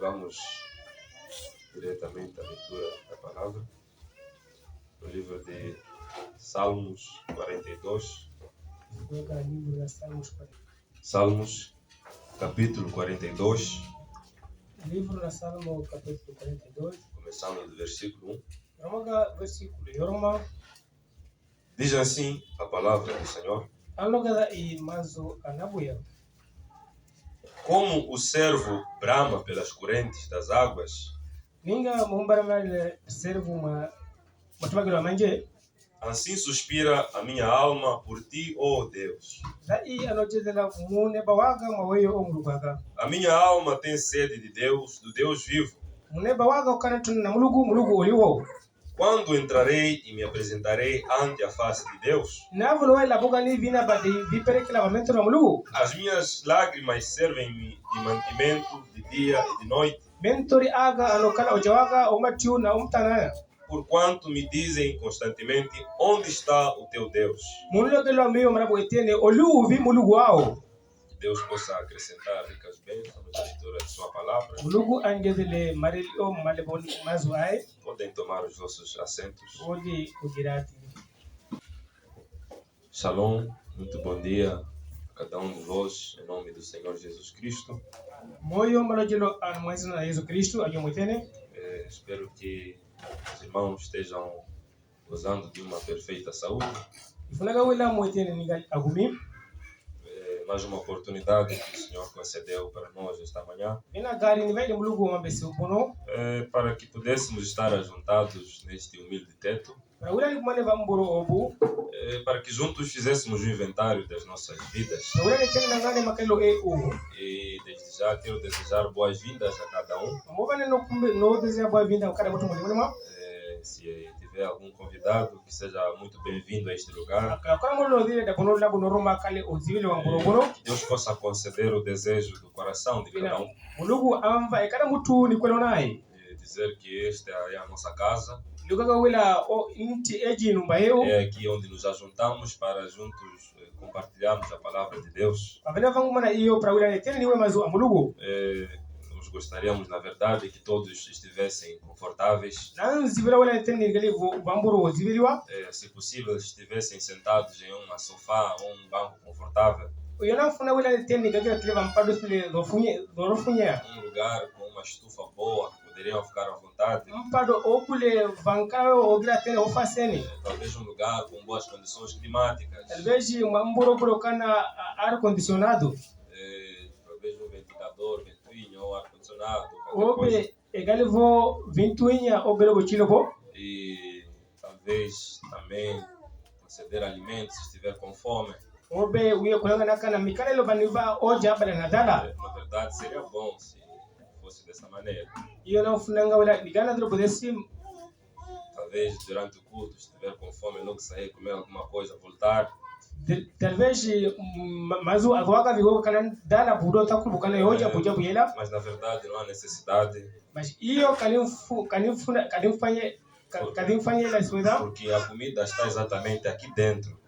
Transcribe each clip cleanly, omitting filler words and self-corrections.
Vamos diretamente à leitura da palavra, no livro de Salmos 42. Salmos, capítulo 42. Livro da Salmo, capítulo 42. Começando do versículo 1. Romaga, versículo Yoroma. Diz assim a palavra do Senhor: Alogada e mazo anabuya. Como o servo brama pelas correntes das águas, Ninga mumbaramale servo matubagiro manje. assim suspira a minha alma por ti, ó Deus. Daí anojezela mune bawaga maweyo omulugaga. A minha alma tem sede de Deus, do Deus vivo. Mune bawaga ukanatun na mulugu oliwo. Quando entrarei e me apresentarei ante a face de Deus? Navulo ela bugani vina badi viperekela vamento na mulugu. As minhas lágrimas servem-me de mantimento de dia e de noite. Mentori aga anokala ojawaga omatiu na umtanana. Porquanto me dizem constantemente: onde está o teu Deus? Mulogelo meio marabu etene oluvi mulugu ao. Que Deus possa acrescentar ricas bênçãos na leitura de sua palavra. Mulugu angezele marilio malebon mazuai. Podem tomar os vossos assentos. Odi ugirati. Shalom, muito bom dia a cada um de vós, em nome do Senhor Jesus Cristo. Moyo malogelo anmwezina na Yesu Cristo ayomwitene. Espero que os irmãos estejam gozando de uma perfeita saúde. Ifunaga wela mwitene niga agumi. Mais uma oportunidade que o Senhor concedeu para nós esta manhã, Ina gari ni vaile mulugu mambesi upono. para que pudéssemos estar ajuntados neste humilde teto, Para wela ni kumane vamburo obu. para que juntos fizéssemos um inventário das nossas vidas. Para wela ni tene nangane makelo u. E desde já quero desejar boas-vindas a cada um. Mobane no kumbe no deseja boa vinda cada mutu mulima. Se tiver algum convidado, que seja muito bem-vindo a este lugar. Akakora mulo dile da bono labu no roma kale ozivile wamburo bono. Que Deus possa conceder o desejo do coração de cada um. Mulugu amba cada mutu ni kwelo nai. Dizer que esta é a nossa casa. Lugaga wela o inti eji numbayo. É aqui onde nos ajuntamos para juntos compartilharmos a palavra de Deus. Avena vangu mana iyo para wela ni tene niwe mazu amulugu. Nós gostaríamos, na verdade, que todos estivessem confortáveis. Nanzivila wela ni tene nigali vamburo oziviliwa. Se possível, estivessem sentados em um sofá ou um banco confortável. Yona funa wela ni tene nigali atleva mpado sile dofunye. Um lugar com uma estufa boa, que poderiam ficar à vontade. Mpado okule vankayo ogira tene ofaseni. Talvez um lugar com boas condições climáticas. Talvez mamburo kana ar condicionado. Talvez um ventilador, ventoinha ou ar-condicionado. Obe egalivo ventoinha obelo bochilobo. E talvez também conceder alimentos se estiver com fome. Obe uye kulanga nakana mikalelo baniva oja bala nadala. Na verdade, seria bom se fosse dessa maneira. Iyo na ufunanga wala ligana dro podesi. Talvez durante o culto, se estiver com fome, logo sair, comer alguma coisa, voltar. Talvez mazu agwaga vigo kana dala budo takulu kana yoja buja buyela. Mas na verdade não há necessidade. Mas iyo kanimfanye la sweda. Porque a comida está exatamente aqui dentro.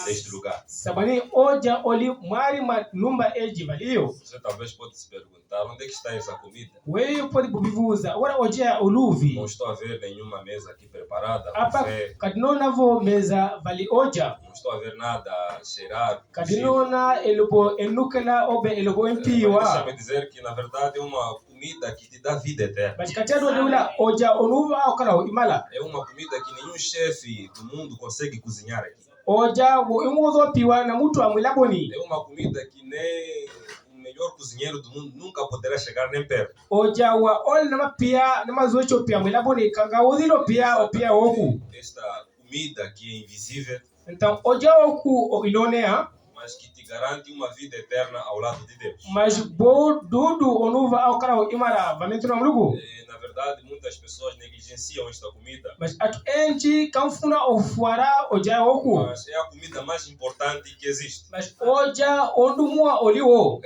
Deste lugar. Sabani oja oli mari numba eji valio. Você talvez pode se perguntar onde é que está essa comida. Wewe pode kubivuza wala oja oluvi. Não estou a ver nenhuma mesa aqui preparada. Apa kadinona vo meza vali oja. Não estou a ver nada a cheirar. Kadinona elubo enukela obe elubo empiwa. Deixa-me dizer que na verdade é uma comida que te dá vida eterna. Mas katado deula oja onuva akala imala. É uma comida que nenhum chefe do mundo consegue cozinhar aqui. Oja wo imuzo piwa na mutu amwilaboni. É uma comida que nem o melhor cozinheiro do mundo nunca poderá chegar nem perto. Oja wa ol na mapia na mazocho pia amwilaboni kanga odilo pia opia oku. Esta comida que é invisível. Então oja oku ilonea. Mas que te garante uma vida eterna ao lado de Deus. Mas bo dudu onuva akala imara vamento na mlugu. Na verdade, muitas pessoas negligenciam esta comida. Mas atu enchi kanfuna ofuara oja oku. Mas é a comida mais importante que existe. Mas oja ondumua oliwo.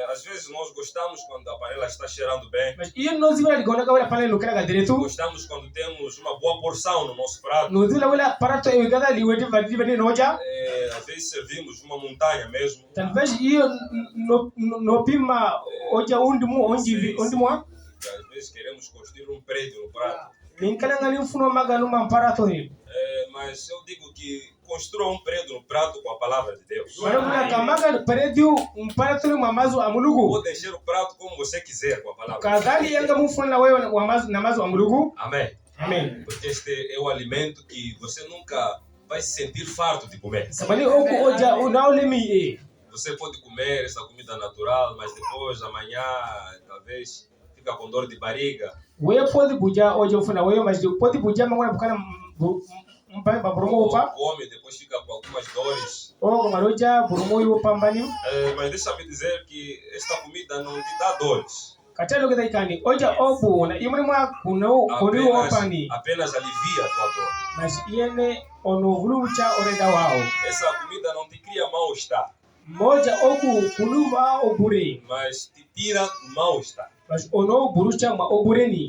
Às vezes nós gostamos quando a panela está cheirando bem. Mas iyo nozivela ligona kawela panela nukela direto. Gostamos quando temos uma boa porção no nosso prato. Nozivela wala parato egada liwedi vadi noja. Às vezes servimos uma montanha mesmo. Talvez iyo no pima oja undimu onji ondimwa. às vezes queremos construir um prédio no prato. Mas eu digo que construa um prédio no prato com a palavra de Deus. Pode encher o prato como você quiser com a palavra de Deus. Amém. Amém. Porque este é o alimento que você nunca vai se sentir farto de comer. Você pode comer essa comida natural, mas depois, amanhã, talvez, fica com dor de barriga. Come, depois fica com algumas dores. Mas deixa-me dizer que esta comida não te dá dores. Apenas alivia a tua dor. Essa comida não te cria mal-estar, mas te tira do mal-estar.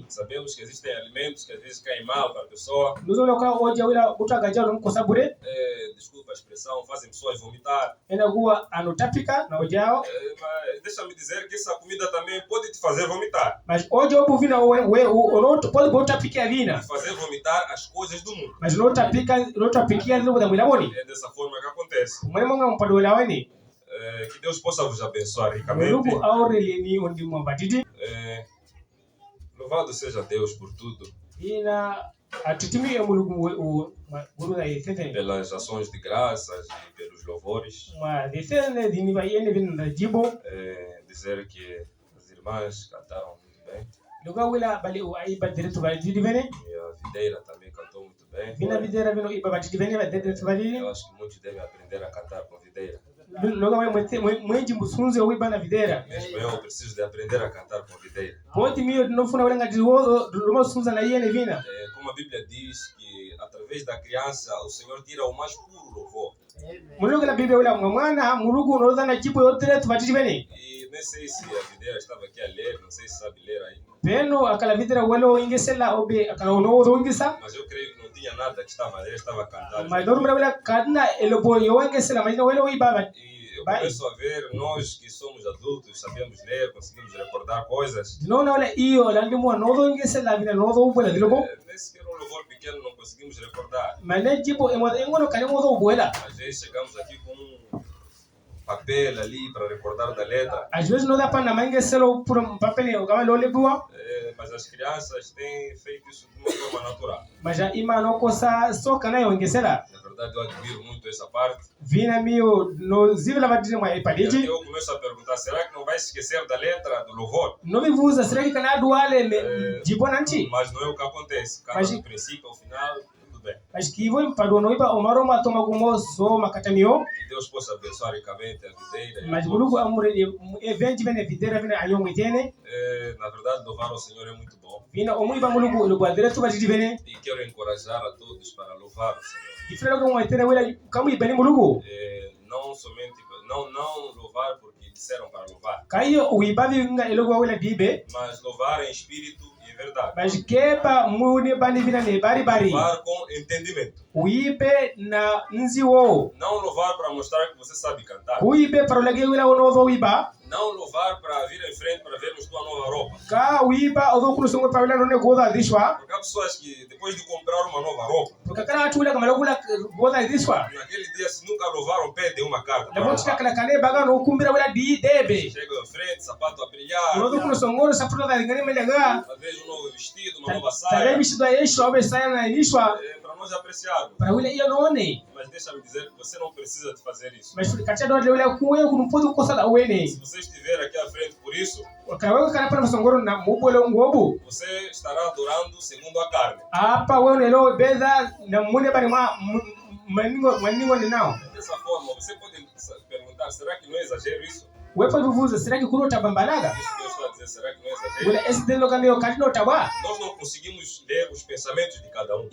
Sabemos que existem alimentos que às vezes caem mal para a pessoa. Desculpa a expressão, fazem pessoas vomitar. Mas deixa-me dizer que essa comida também pode te fazer vomitar. Fazer vomitar as coisas do mundo. É dessa forma que acontece. Que Deus possa vos abençoar ricamente. Louvado seja Deus por tudo. Pelas ações de graças e pelos louvores. Dizer que as irmãs cantaram muito bem. E a videira também cantou muito bem. Eu acho que muitos devem aprender a cantar com videira. Mesmo eu preciso de aprender a cantar com videira. Como a Bíblia diz que através da criança o Senhor tira o mais puro louvor. E nem sei se a videira estava aqui a ler, não sei se sabe ler aí. Mas eu creio que não tinha nada que estava a ler, estava a cantar. E eu começo a ver, nós que somos adultos, sabemos ler, conseguimos recordar coisas. Nem sequer um louvor pequeno não conseguimos recordar. Às vezes chegamos aqui com um papel ali para recordar da letra. Mas as crianças têm feito isso de uma forma natural. Na verdade, eu admiro muito essa parte. E até eu começo a perguntar, será que não vai se esquecer da letra do louvor? Mas não é o que acontece. Canta do princípio ao final, tudo bem. Que Deus possa abençoar ricamente a videira. Na verdade, louvar ao Senhor é muito bom. E quero encorajar a todos para louvar o Senhor. Não somente não louvar porque disseram para louvar, mas louvar em espírito e em verdade. Louvar com entendimento. Não louvar para mostrar que você sabe cantar. Não louvar para vir em frente para vermos tua nova roupa. Porque há pessoas que depois de comprar uma nova roupa, naquele dia se nunca louvaram, pedem uma carta. Chegam em frente, sapato a brilhar, talvez um novo vestido, uma nova saia. Para nós apreciarmos. Mas deixa-me dizer que você não precisa de fazer isso. Se você estiver aqui à frente por isso, você estará adorando segundo a carne. Dessa forma, você pode perguntar, será que não é exagero isso? Isso que eu estou a dizer, será que não é exagero? Nós não conseguimos ler os pensamentos de cada um.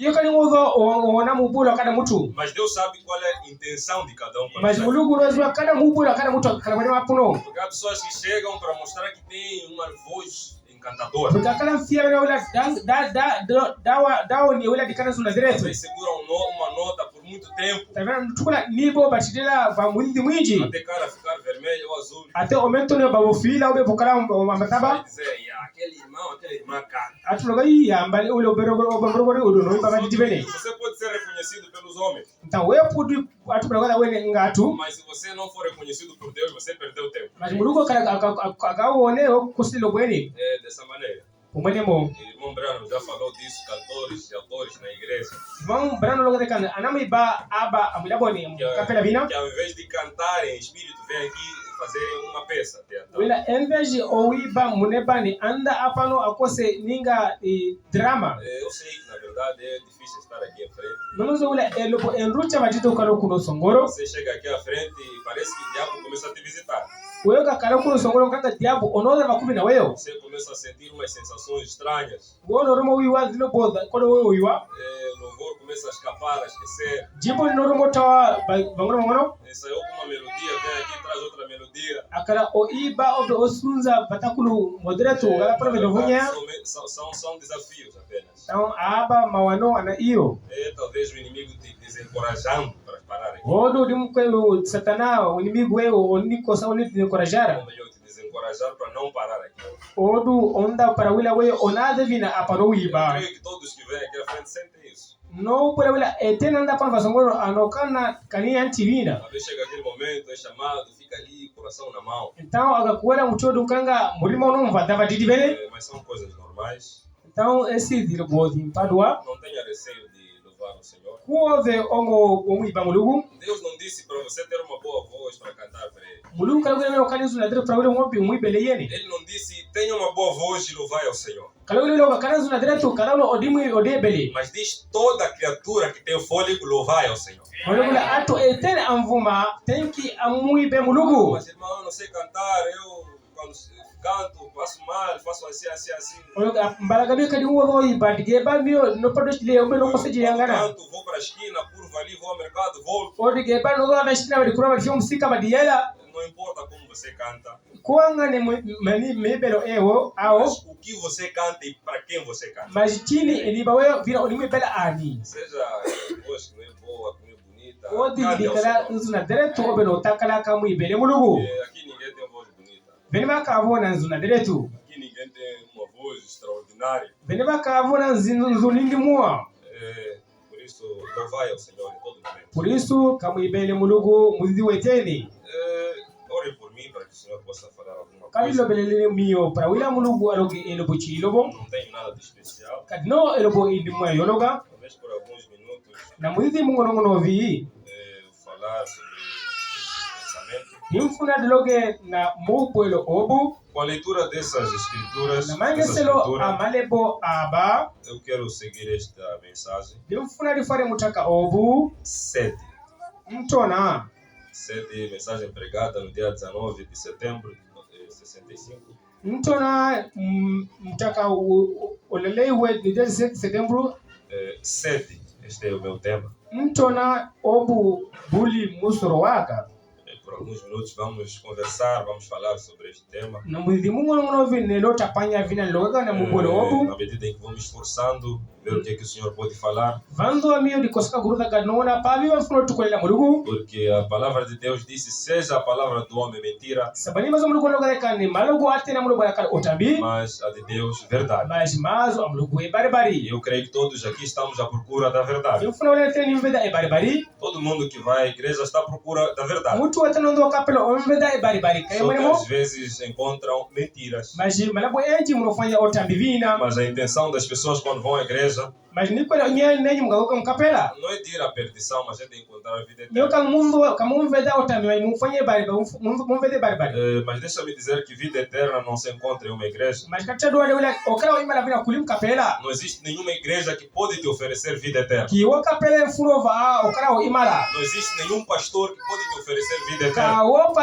Mas Deus sabe qual é a intenção de cada um. Porque há pessoas que chegam para mostrar que tem uma voz encantadora. Vocês seguram uma nota por muito muito tempo. Tá vendo? Tukula nibo batidela va mwindi mwinji. Até cara ficar vermelho ou azul. Até o momento ne ba fila ou be bukala mataba. Vai dizer, aquele irmão canta. Atuloga ya mbali ule oberogori udono baba ditibene. Você pode ser reconhecido pelos homens. Então we pudu atuloga wene ngatu. Mas se você não for reconhecido por Deus, você perdeu o tempo. Mas murugo akaone kusilo bweni. É dessa maneira. O irmão Brano já falou disso, cantores e atores na igreja. Irmão Brano logo de cana, anami ba aba amulaboni capela vina. Que ao invés de cantar em espírito, vem aqui fazer uma peça teatral. Wila enveji owiba munebani anda apano akose ninga drama. Eu sei que na verdade é difícil estar aqui à frente. Não usa wila elopo enrucha batito kano kuno songoro. Você chega aqui à frente e parece que o diabo começa a te visitar. Wewe kakalo kuno songoro kanga diabo onoza makumi na wewe. Você começa a sentir umas sensações estranhas. Wono romo wiwa zino boda kono wewe wiwa. O louvor começa a escapar, a esquecer. Jibo no romo tawa bangono ngono. Ensaiou com uma melodia, vem aqui traz outra melodia. Akala oiba obe osunza batakulu moderato gala para melovunya. São desafios apenas. Então aba mawano ana iyo. É talvez o inimigo te desencorajando para parar aqui. Wodo dimkwelo satana o inimigo wewe oniko sa onito desencorajara. Ou melhor, te desencorajar para não parar aqui. Odu onda para wila wewe onada vina aparo wiba. Eu creio que todos que vêm aqui à frente sentem isso. No por wila etena anda para vasongoro anokana kania antivina. Às vezes chega aquele momento, é chamado, fica ali, coração na mão. Então agakuela muchodo kanga mulima unomva dava didivele. Mas são coisas normais. Então esse dilbodi padua. Não tenha receio de louvar o Senhor. Kuove ongo omuiba mulugu. Deus não disse para você ter uma boa voz para cantar para Ele. Mulugu kala wila kanizu na dere para wila ngopi muibele yene. Ele não disse tenha uma boa voz e louvai ao Senhor. Kala wila kanizu na dere tu kala odimu odebele. Mas diz toda criatura que tem fôlego louvai ao Senhor. Wila ato etene amvuma tenki amuibe mulugu. Mas irmão, eu não sei cantar, eu quando canto, faço mal, faço assim. Mbalagabi kadi uwo ibadige bamio no pado chile ombe no kose jiyangana. Canto, vou para a esquina, curva ali, vou ao mercado, volto. Odige ba no ga shina bali kuraba fium musika badiela. Não importa como você canta. Kuanga ne mani mebelo ewo ao. Mas o que você canta e para quem você canta. Mas chini elibawe vira odimu bela ani. Seja voz que não é boa, que não é bonita. Odi dikala uzuna direto obelo takala kamu ibele mulugu. Aqui ninguém tem voz bonita. Venima kavona nzuna direto. Aqui ninguém tem uma voz extraordinária. Venima kavona nzunindi mua. Por isso, louvai ao Senhor em todo momento. Por isso, kamu ibele mulugu muzi weteni. Ore por mim para que o Senhor possa falar alguma coisa. Kabilo belele mio para wila mulugu aloge elobo chilobo. Não tenho nada de especial. Kadno elobo indimwa yologa. Talvez por alguns minutos. Na muzi mungono vi. Falar sobre pensamento. Infuna diloge na mupuelo obu. Com a leitura dessas escrituras, amalebo aba. Eu quero seguir esta mensagem. Infuna di fare mutaka obu. Sede. Mtona. Sede, mensagem pregada no dia 19 de setembro de 65. Mtona mutaka olelewe no dia 17 de setembro. Sede, este é o meu tema. Mtona obu buli musoroaka. Por alguns minutos vamos conversar, vamos falar sobre este tema. Na medida em que vamos esforçando, ver o que o Senhor pode falar. Porque a palavra de Deus disse, seja a palavra do homem mentira, mas a de Deus verdade. E eu creio que todos aqui estamos à procura da verdade. Todo mundo que vai à igreja está à procura da verdade. Só que às vezes encontram mentiras. Mas a intenção das pessoas quando vão à igreja não é de ir à perdição, mas é de encontrar a vida eterna. Mas deixa-me dizer que vida eterna não se encontra em uma igreja. Não existe nenhuma igreja que pode te oferecer vida eterna. Não existe nenhum pastor que pode te oferecer vida eterna. Não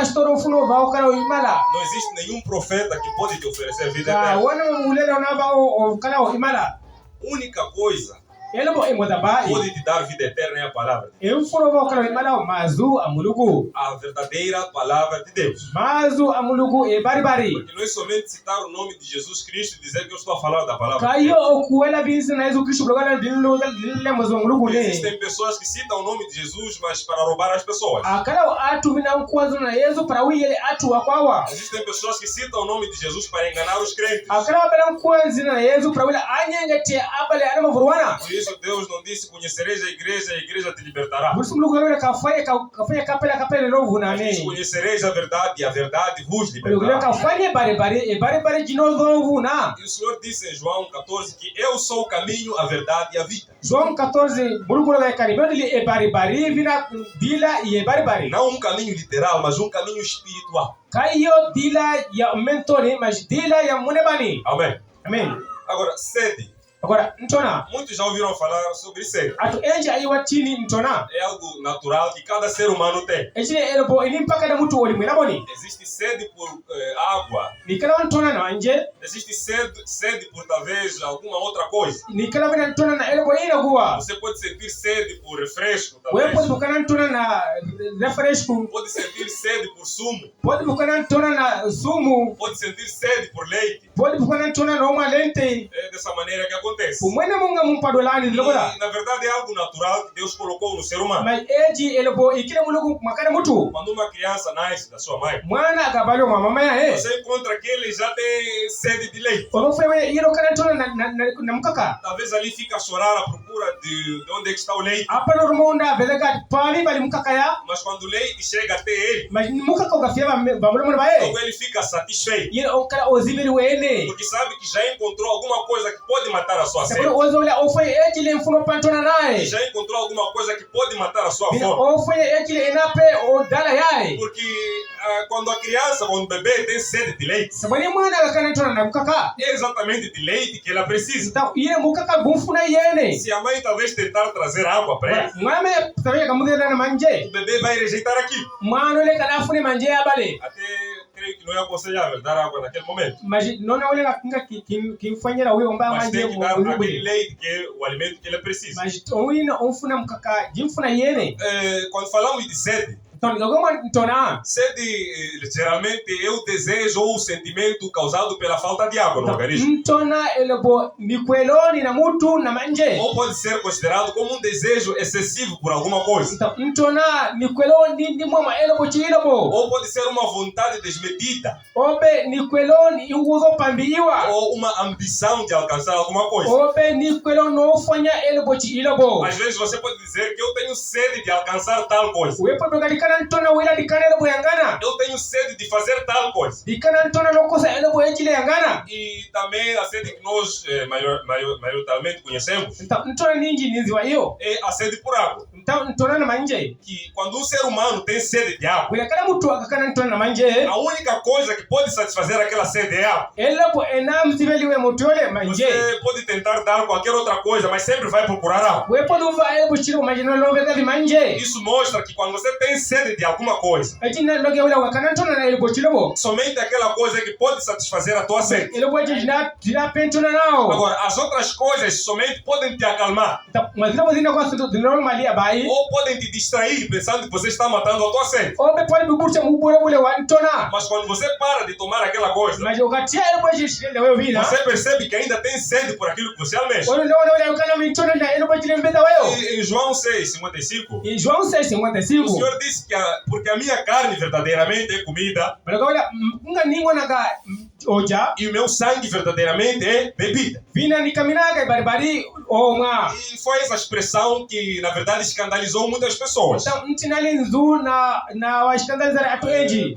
existe nenhum profeta que pode te oferecer vida eterna. Única coisa pode te dar vida eterna é a palavra. A verdadeira palavra de Deus. Porque não é somente citar o nome de Jesus Cristo e dizer que eu estou a falar da palavra de Deus. Existem pessoas que citam o nome de Jesus, mas para roubar as pessoas. Existem pessoas que citam o nome de Jesus para enganar os crentes. Por isso Deus não disse: conhecereis a igreja te libertará. Mas disse: conhecereis a verdade e a verdade vos libertará. E o Senhor disse em João 14 que eu sou o caminho, a verdade e a vida. João 14, não um caminho literal, mas um caminho espiritual. Amém. Amém. Agora, sede. Muitos já ouviram falar sobre sede. É algo natural que cada ser humano tem. Existe sede por água. Existe sede por talvez alguma outra coisa. Você pode sentir sede por refresco, talvez. Pode sentir sede por sumo. Pode sentir sede por leite. É dessa maneira que acontece. E, na verdade é algo natural que Deus colocou no ser humano. Quando uma criança nasce da sua mãe, você encontra que ele já tem sede de leite. Talvez ali fica a chorar à procura de onde é que está o leite. Mas quando o leite chega até ele, logo ele fica satisfeito. Porque sabe que já encontrou alguma coisa que pode matar a sua sede. E já encontrou alguma coisa que pode matar a sua fome. Porque quando o bebê tem sede de leite, é exatamente de leite que ela precisa. Se a mãe talvez tentar trazer água para ele, o bebê vai rejeitar aquilo. Até creio que não é aconselhável dar água naquele momento. Mas tem que dar aquele leite, que é o alimento que ele precisa. Quando falamos de sede, sede geralmente é o desejo ou o sentimento causado pela falta de água no organismo. Ou pode ser considerado como um desejo excessivo por alguma coisa. Ou pode ser uma vontade desmedida. Ou uma ambição de alcançar alguma coisa. Às vezes você pode dizer que eu tenho sede de alcançar tal coisa. Eu tenho sede de fazer tal coisa. E também a sede que nós maioritariamente conhecemos é a sede por água. Que quando um ser humano tem sede de água, a única coisa que pode satisfazer aquela sede é água. Você pode tentar dar qualquer outra coisa, mas sempre vai procurar água. Isso mostra que quando você tem sede de alguma coisa, somente aquela coisa que pode satisfazer a tua sede. Agora, as outras coisas somente podem te acalmar, ou podem te distrair pensando que você está matando a tua sede. Mas quando você para de tomar aquela coisa, você percebe que ainda tem sede por aquilo que você almeja. Em João 6:55, o Senhor disse que porque a minha carne verdadeiramente é comida e o meu sangue verdadeiramente é bebida. E foi essa expressão que na verdade escandalizou muitas pessoas.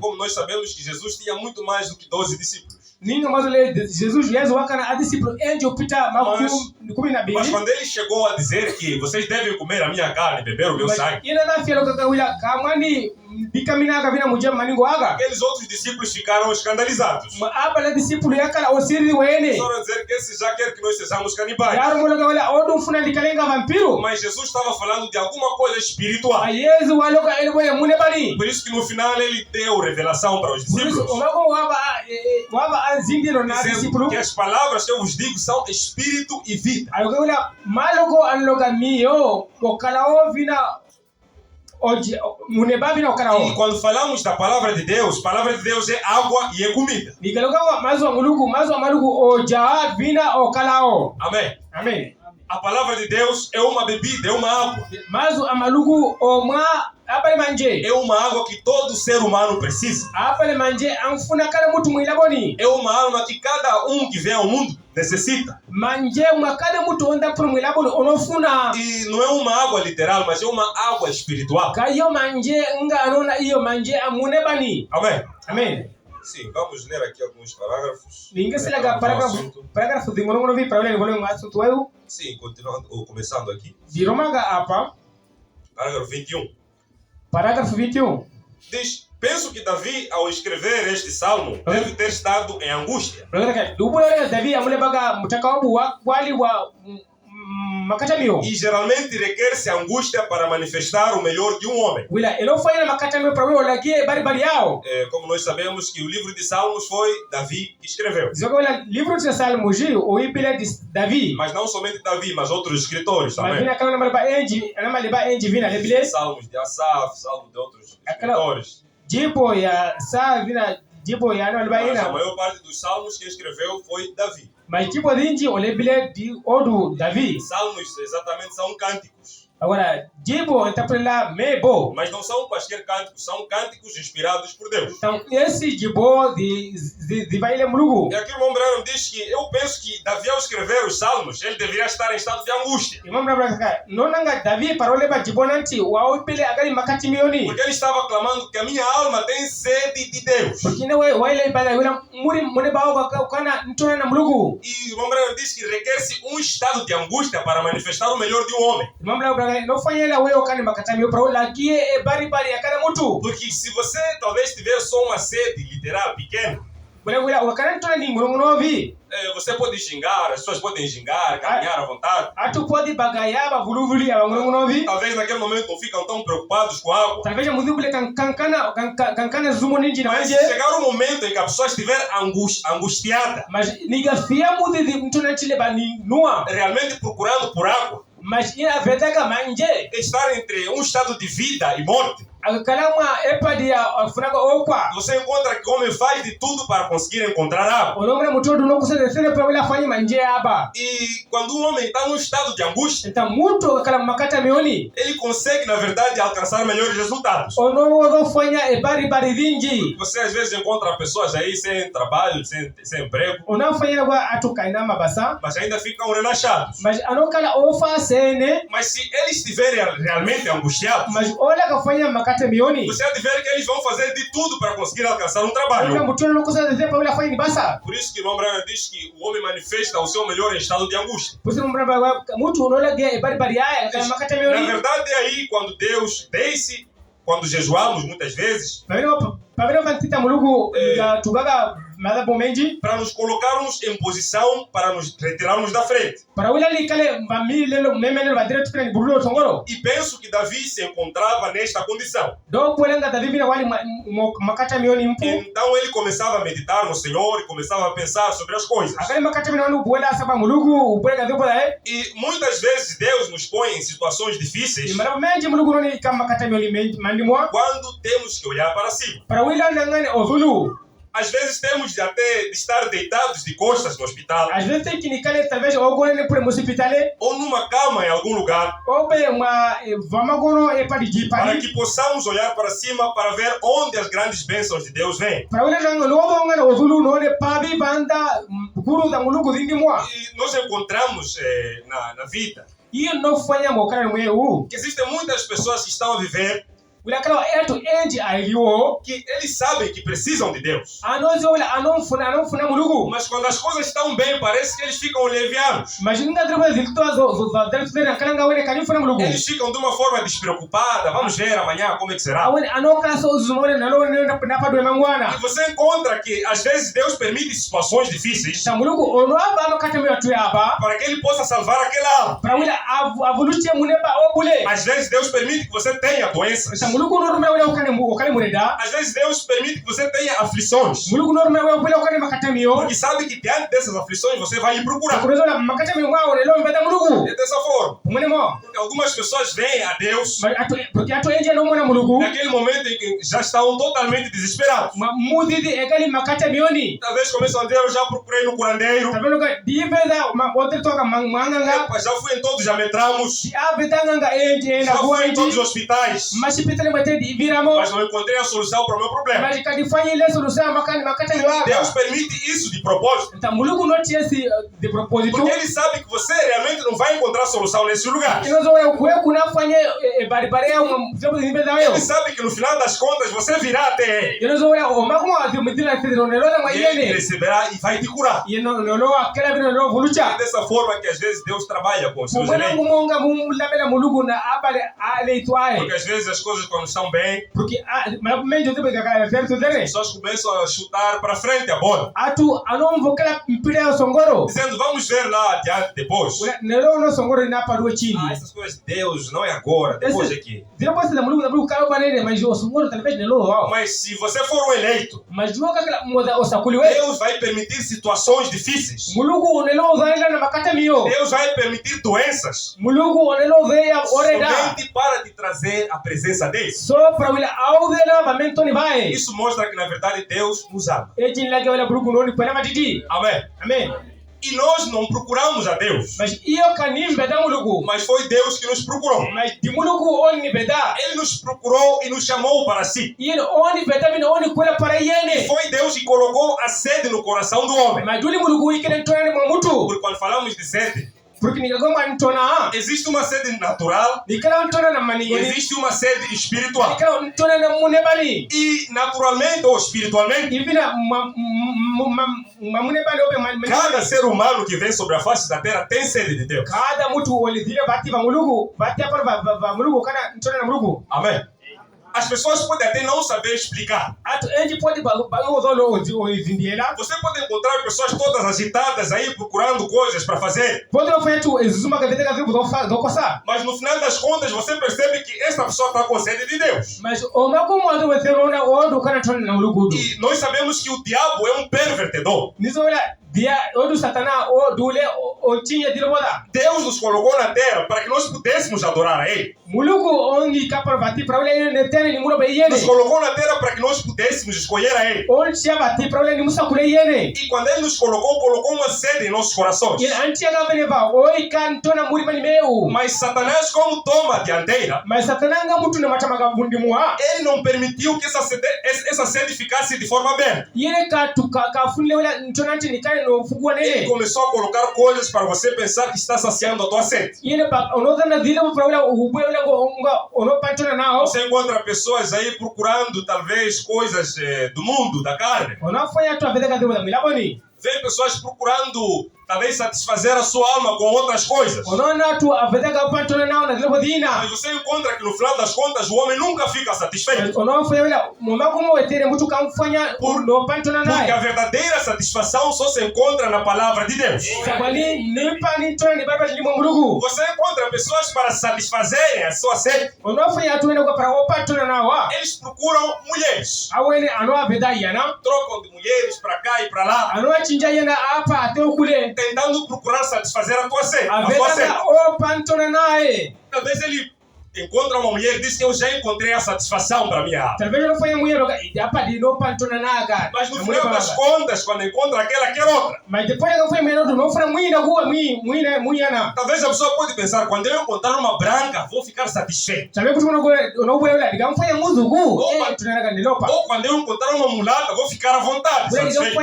Como nós sabemos que Jesus tinha muito mais do que 12 discípulos. Mas quando ele chegou a dizer que vocês devem comer a minha carne e beber o meu sangue, bikamina gavina mujema maningo aga. Aqueles outros discípulos ficaram escandalizados. Abala discípulo yakala osiri wene. Começaram a dizer que esse já quer que nós sejamos canibais. Yaro mologa wala odum funa likalenga vampiro. Mas Jesus estava falando de alguma coisa espiritual. Yesu waloga ele boye mune bani. Por isso que no final ele deu revelação para os discípulos. Waba anzindiro na discípulo. Que as palavras que eu vos digo são espírito e vida. Alogala malogo anloga mio okalao vina oje munebabi na okalao. E quando falamos da palavra de Deus é água e é comida. Nikaloga mazo malugu oja vina okalao. Amém. Amém. A palavra de Deus é uma bebida, é uma água. Mazo amalugu oma apale manje. É uma água que todo ser humano precisa. Apale manje anfuna kala mutu mwilaboni. É uma alma que cada que vem ao mundo necessita. Manje mwakada mutu onda pro mwilaboni onofuna. E não é uma água literal, mas é uma água espiritual. Kayo manje nga anona iyo manje amune bani. Amém. Amém. Sim, vamos ler aqui alguns parágrafos. Ninguém se liga parágrafo de ngono vi para ler ngono assunto eu. Sim, continuando ou começando aqui. De Romaga apa. Parágrafo 21. Parágrafo 21. Diz: penso que Davi, ao escrever este salmo, deve ter estado em angústia. Davi amule baga mutakawabu wali wa makatamio. E geralmente requer-se angústia para manifestar o melhor de um homem. Wila elo foi makatamio para o lague bari yao. Como nós sabemos que o livro de Salmos foi Davi que escreveu. Zogola livro de Salmos o ibile de Davi. Mas não somente Davi, mas outros escritores também. Mas vina kana maleba enji vina lebile. Salmos de Asaf, salmos de outros escritores. Jibo ya sa vina jibo ya no albaina. A maior parte dos salmos que escreveu foi Davi. Mas tipo dinji olebile de odo Davi. Salmos exatamente são cânticos. Agora, Jibo interpreta mebo. Mas não são quaisquer cânticos, são cânticos inspirados por Deus. Então, esse Jibo de Vaile Mrugu. E aqui o irmão Branham diz que eu penso que Davi, ao escrever os salmos, ele deveria estar em estado de angústia. Irmão Branham, não nanga Davi parole ba Jibo nanti, uau pele agari makati mioni. Porque ele estava clamando que a minha alma tem sede de Deus. Porque não é Waile bala wila muri bao kana ntona na Mrugu. E o irmão Branham diz que requer-se um estado de angústia para manifestar o melhor de um homem. Irmão Branham, não foi ele o cara makatami para o laqui é bari a cada mutu. Porque se você talvez tiver só uma sede literal pequena, você pode xingar, as pessoas podem xingar, caminhar à vontade. Talvez naquele momento não ficam tão preocupados com a água. Mas se chegar um momento em que a pessoa estiver angustiada, realmente procurando por água, mas a verdade é estar entre um estado de vida e morte. Você encontra que o homem faz de tudo para conseguir encontrar água. E quando um homem está num estado de angústia, ele consegue, na verdade, alcançar melhores resultados. Você às vezes encontra pessoas aí sem trabalho, sem emprego, mas ainda ficam relaxados. Mas se eles estiverem realmente angustiados, você há de ver que eles vão fazer de tudo para conseguir alcançar um trabalho. Por isso que o irmão Branham diz que o homem manifesta o seu melhor em estado de angústia. Na verdade é aí quando Deus desce, quando jejuamos muitas vezes, para nos colocarmos em posição para nos retirarmos da frente. E penso que Davi se encontrava nesta condição. Então ele começava a meditar no Senhor e começava a pensar sobre as coisas. E muitas vezes Deus nos põe em situações difíceis quando temos que olhar para cima. Às vezes temos de até estar deitados de costas no hospital. Ou numa cama em algum lugar. Para que possamos olhar para cima para ver onde as grandes bênçãos de Deus vêm. E nós encontramos na vida que existem muitas pessoas que estão a viver que eles sabem que precisam de Deus. Mas quando as coisas estão bem, parece que eles ficam levianos. Eles ficam de uma forma despreocupada. Vamos ver amanhã como é que será. E você encontra que às vezes Deus permite situações difíceis para que Ele possa salvar aquela alma. Às vezes Deus permite que você tenha doenças. Às vezes Deus permite que você tenha aflições. Porque sabe que diante dessas aflições você vai lhe procurar. É dessa forma. Porque algumas pessoas veem a Deus naquele momento em que já estão totalmente desesperados. Talvez começam a dizer: eu já procurei no curandeiro, já fui em todos, já metramos, já fui em todos os hospitais, mas não encontrei a solução para o meu problema. Deus permite isso de propósito, porque Ele sabe que você realmente não vai encontrar solução nesse lugar. Ele sabe que no final das contas você virá até Ele. Ele receberá e vai te curar. É dessa forma que às vezes Deus trabalha com os seus eleitos. Porque às vezes as coisas quando estão bem, as pessoas começam a chutar para frente a bola, dizendo: vamos ver lá adiante depois. Essas coisas de Deus não é agora, depois é que. Mas se você for um eleito, Deus vai permitir situações difíceis. Deus vai permitir doenças somente para te trazer a presença dele. Isso mostra que na verdade Deus nos ama. Amém. E nós não procuramos a Deus, mas foi Deus que nos procurou. Ele nos procurou e nos chamou para si. E foi Deus que colocou a sede no coração do homem. Porque quando falamos de sede, existe uma sede natural e existe uma sede espiritual. E naturalmente ou espiritualmente, cada ser humano que vem sobre a face da terra tem sede de Deus. Amém. As pessoas podem até não saber explicar. Você pode encontrar pessoas todas agitadas aí procurando coisas para fazer. Mas no final das contas você percebe que essa pessoa está com sede de Deus. E nós sabemos que o diabo é um pervertedor. Deus nos colocou na terra para que nós pudéssemos adorar a Ele. Nos colocou na terra para que nós pudéssemos escolher a Ele. E quando Ele nos colocou uma sede em nossos corações. Mas Satanás, como toma a dianteira, ele não permitiu que essa sede ficasse de forma aberta. Ele começou a colocar coisas para você pensar que está saciando a tua sede. Você encontra pessoas aí procurando talvez coisas do mundo, da carne. Vem pessoas procurando talvez satisfazer a sua alma com outras coisas. Mas você encontra que no final das contas o homem nunca fica satisfeito. Porque a verdadeira satisfação só se encontra na palavra de Deus. Você encontra pessoas para satisfazerem a sua sede. Eles procuram mulheres. Trocam de mulheres para cá e para lá, tentando procurar satisfazer a tua sede. Talvez ele encontra uma mulher e diz que eu já encontrei a satisfação para minha alma. Mas no final das contas, quando encontra aquela, quer outra. Talvez a pessoa pode pensar: quando eu encontrar uma branca, vou ficar satisfeito. Ou quando eu encontrar uma mulata, vou ficar à vontade, satisfeito.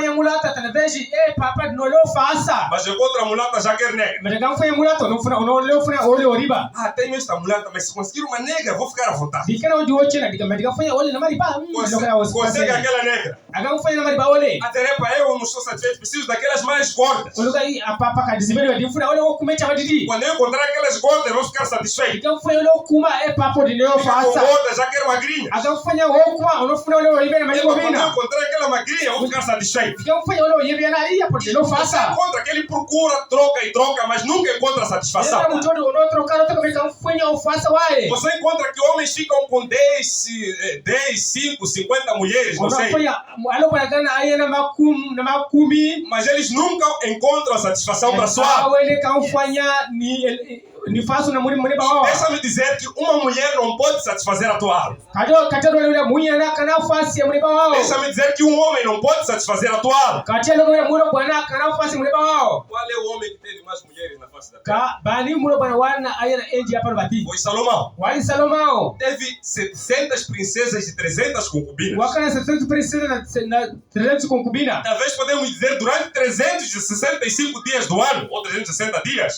Mas eu encontro a mulata, já quer negra. Tenho esta mulata, mas conseguir uma negra, vou ficar à vontade. Consegue aquela negra. Até para eu não estou satisfeito, preciso daquelas mais gordas. Quando eu encontrar aquelas gordas, eu vou ficar satisfeito. Com gordas, já quero magrinha. Quando eu encontrar aquela magrinha, eu vou ficar satisfeito. Você encontra que ele procura, troca e troca, mas nunca encontra satisfação. Você encontra que homens ficam com 10, 5, 50 mulheres, não sei. Mas eles nunca encontram a satisfação para sua. Deixa-me dizer que uma mulher não pode satisfazer a tua alma. Deixa-me dizer que um homem não pode satisfazer a tua alma. Qual é o homem que teve mais mulheres na face da terra? Foi Salomão. Teve 700 princesas e 300 concubinas. Talvez podemos dizer durante 365 dias do ano, ou 360 dias.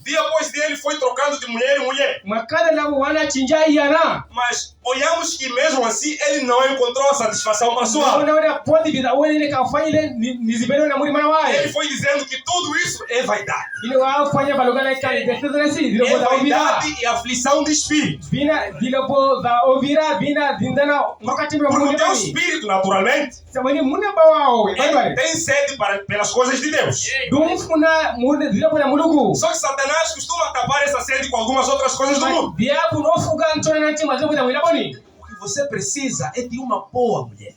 Dia após dia ele foi trocando de mulher em mulher. Mas olhamos que mesmo assim ele não encontrou a satisfação para sua alma. Ele foi dizendo que tudo isso é vaidade. É vaidade e aflição de espírito. Porque o teu espírito, naturalmente, tem sede pelas coisas de Deus. Só que Satanás costuma tapar essa sede com algumas outras coisas do mundo. O que você precisa é de uma boa mulher.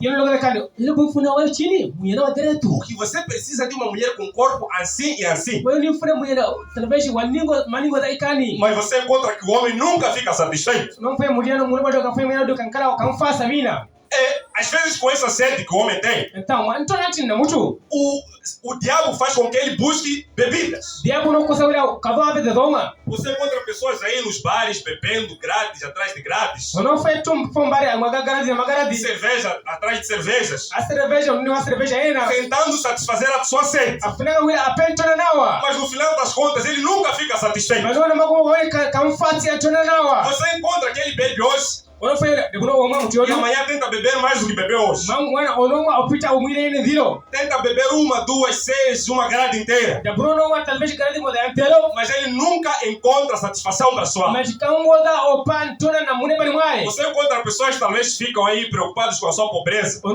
O que você precisa é de uma mulher com corpo assim e assim. Mas você encontra que o homem nunca fica satisfeito. Às vezes com essa sede que o homem tem, o diabo faz com que ele busque bebidas. Você encontra pessoas aí nos bares bebendo grátis, atrás de grátis. Cerveja atrás de cervejas. Tentando satisfazer a sua sede. Mas no final das contas ele nunca fica satisfeito. Você encontra que ele bebe hoje e amanhã tenta beber mais do que bebeu hoje. Tenta beber 1, 2, 6, uma grade inteira. Mas ele nunca encontra satisfação para sua alma. Você encontra pessoas que talvez ficam aí preocupadas com a sua pobreza. Isso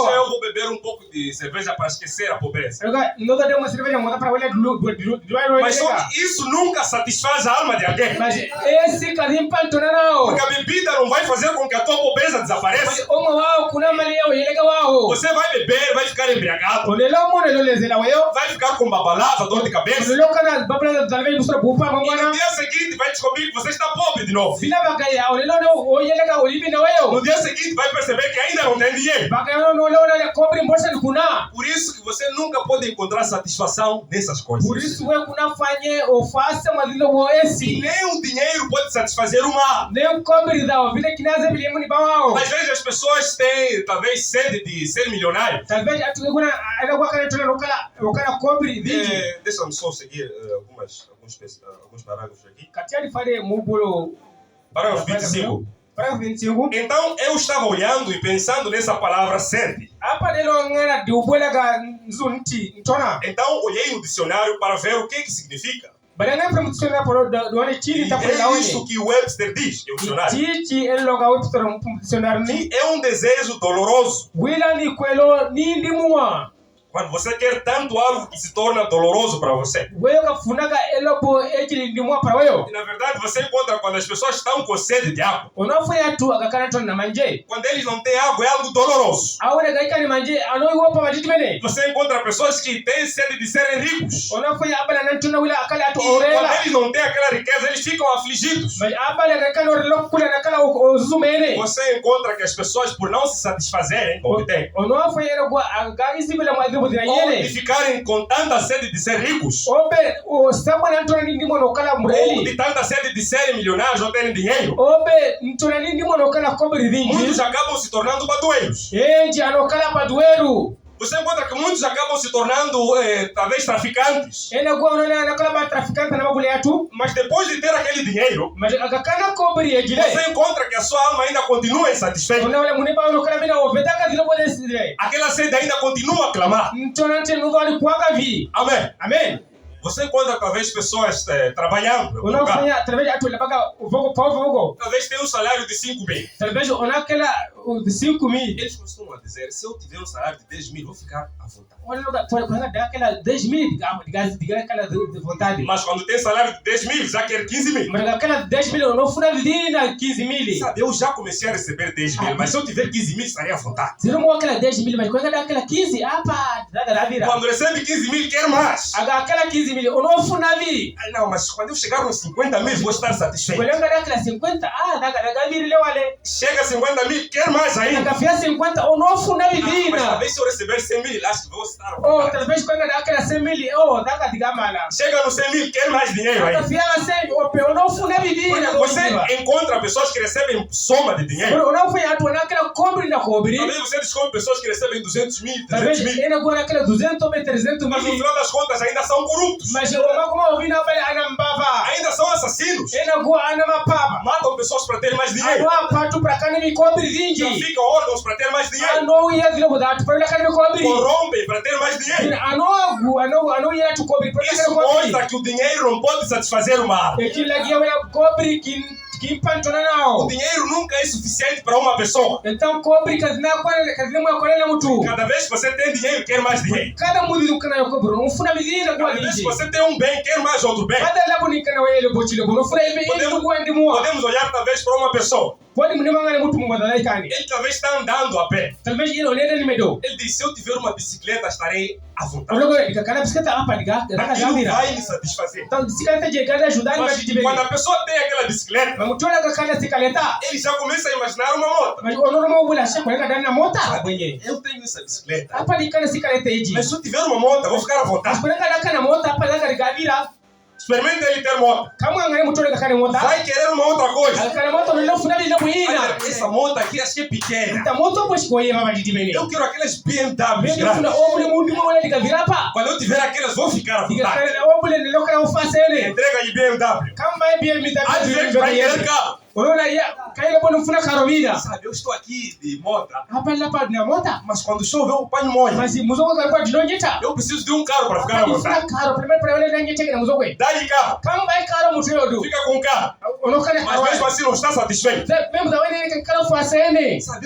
eu vou beber um pouco de cerveja para esquecer a pobreza. Mas só que isso nunca satisfaz a alma de alguém. Porque a bebida não vai fazer com que a tua pobreza desapareça. Você vai beber, vai ficar embriagado, vai ficar com babalava, dor de cabeça, e no dia seguinte vai descobrir que você está pobre de novo. No dia seguinte vai perceber que ainda não tem dinheiro. Por isso que você nunca pode encontrar satisfação nessas coisas. E nem o dinheiro pode satisfazer uma alma. Às vezes as pessoas têm talvez sede de ser milionário. Deixa-me só seguir alguns parágrafos aqui. Parágrafo 25. Então eu estava olhando e pensando nessa palavra sede. Então olhei no dicionário para ver o que significa. E é isso que o Webster diz, que é o dicionário. Que é um desejo doloroso. Quando você quer tanto algo que se torna doloroso para você. E na verdade você encontra quando as pessoas estão com sede de água. Quando eles não têm água, é algo doloroso. Você encontra pessoas que têm sede de serem ricos. E quando eles não têm aquela riqueza, eles ficam afligidos. Você encontra que as pessoas, por não se satisfazerem com o que têm, ou de ficarem com tanta sede de ser ricos, ou de tanta sede de serem milionários ou terem dinheiro, muitos acabam se tornando padroeiros. Você encontra que muitos acabam se tornando talvez traficantes. Mas depois de ter aquele dinheiro, você encontra que a sua alma ainda continua insatisfeita. Aquela sede ainda continua a clamar. Amém. Amém. Você encontra talvez pessoas trabalhando. Talvez tenha um salário de 5 mil. Eles costumam dizer: se eu tiver um salário de 10 mil, vou ficar à vontade. Mas quando tem salário de 10 mil, já quer 15 mil. Sabe, eu já comecei a receber 10 mil, mas se eu tiver 15 mil, estarei à vontade. Quando recebe 15 mil, quer mais. Não, mas quando eu chegar nos 50 mil, vou estar satisfeito. Chega a 50 mil, quer mais ainda. Mas talvez se eu receber 100 mil, acho que vou estar à vontade. Chega nos 100 mil, quer mais dinheiro ainda. Você encontra pessoas que recebem soma de dinheiro. Talvez você descobre pessoas que recebem 200 mil, 300 mil. Mas no final das contas ainda são corruptos. Ainda são assassinos. Matam pessoas para ter mais dinheiro. Traficam órgãos para ter mais dinheiro. Corrompem para ter mais dinheiro. Isso mostra que o dinheiro não pode satisfazer uma alma. O dinheiro nunca é suficiente para uma pessoa. Cada vez que você tem dinheiro, quer mais dinheiro. Cada vez que você tem um bem, quer mais outro bem. Podemos olhar talvez para uma pessoa. Ele talvez está andando a pé. Ele diz: se eu tiver uma bicicleta, estarei à vontade. Aquilo vai me satisfazer. Mas quando a pessoa tem aquela bicicleta, ele já começa a imaginar uma moto. Eu tenho essa bicicleta, mas se eu tiver uma moto, eu vou ficar à vontade. Experimenta ele ter moto. Vai querer uma outra coisa. Essa moto aqui acho que é pequena. Eu quero aquelas BMW grandes. Quando eu tiver aquelas, vou ficar à vontade. Entrega de BMW. Às vezes vai querer carro. Sabe, eu estou aqui de moto, mas quando chove eu ponho molho. Eu preciso de um carro para ficar à vontade. Dá-lhe carro. Fica com o carro. Mas mesmo assim não está satisfeito. Sabe,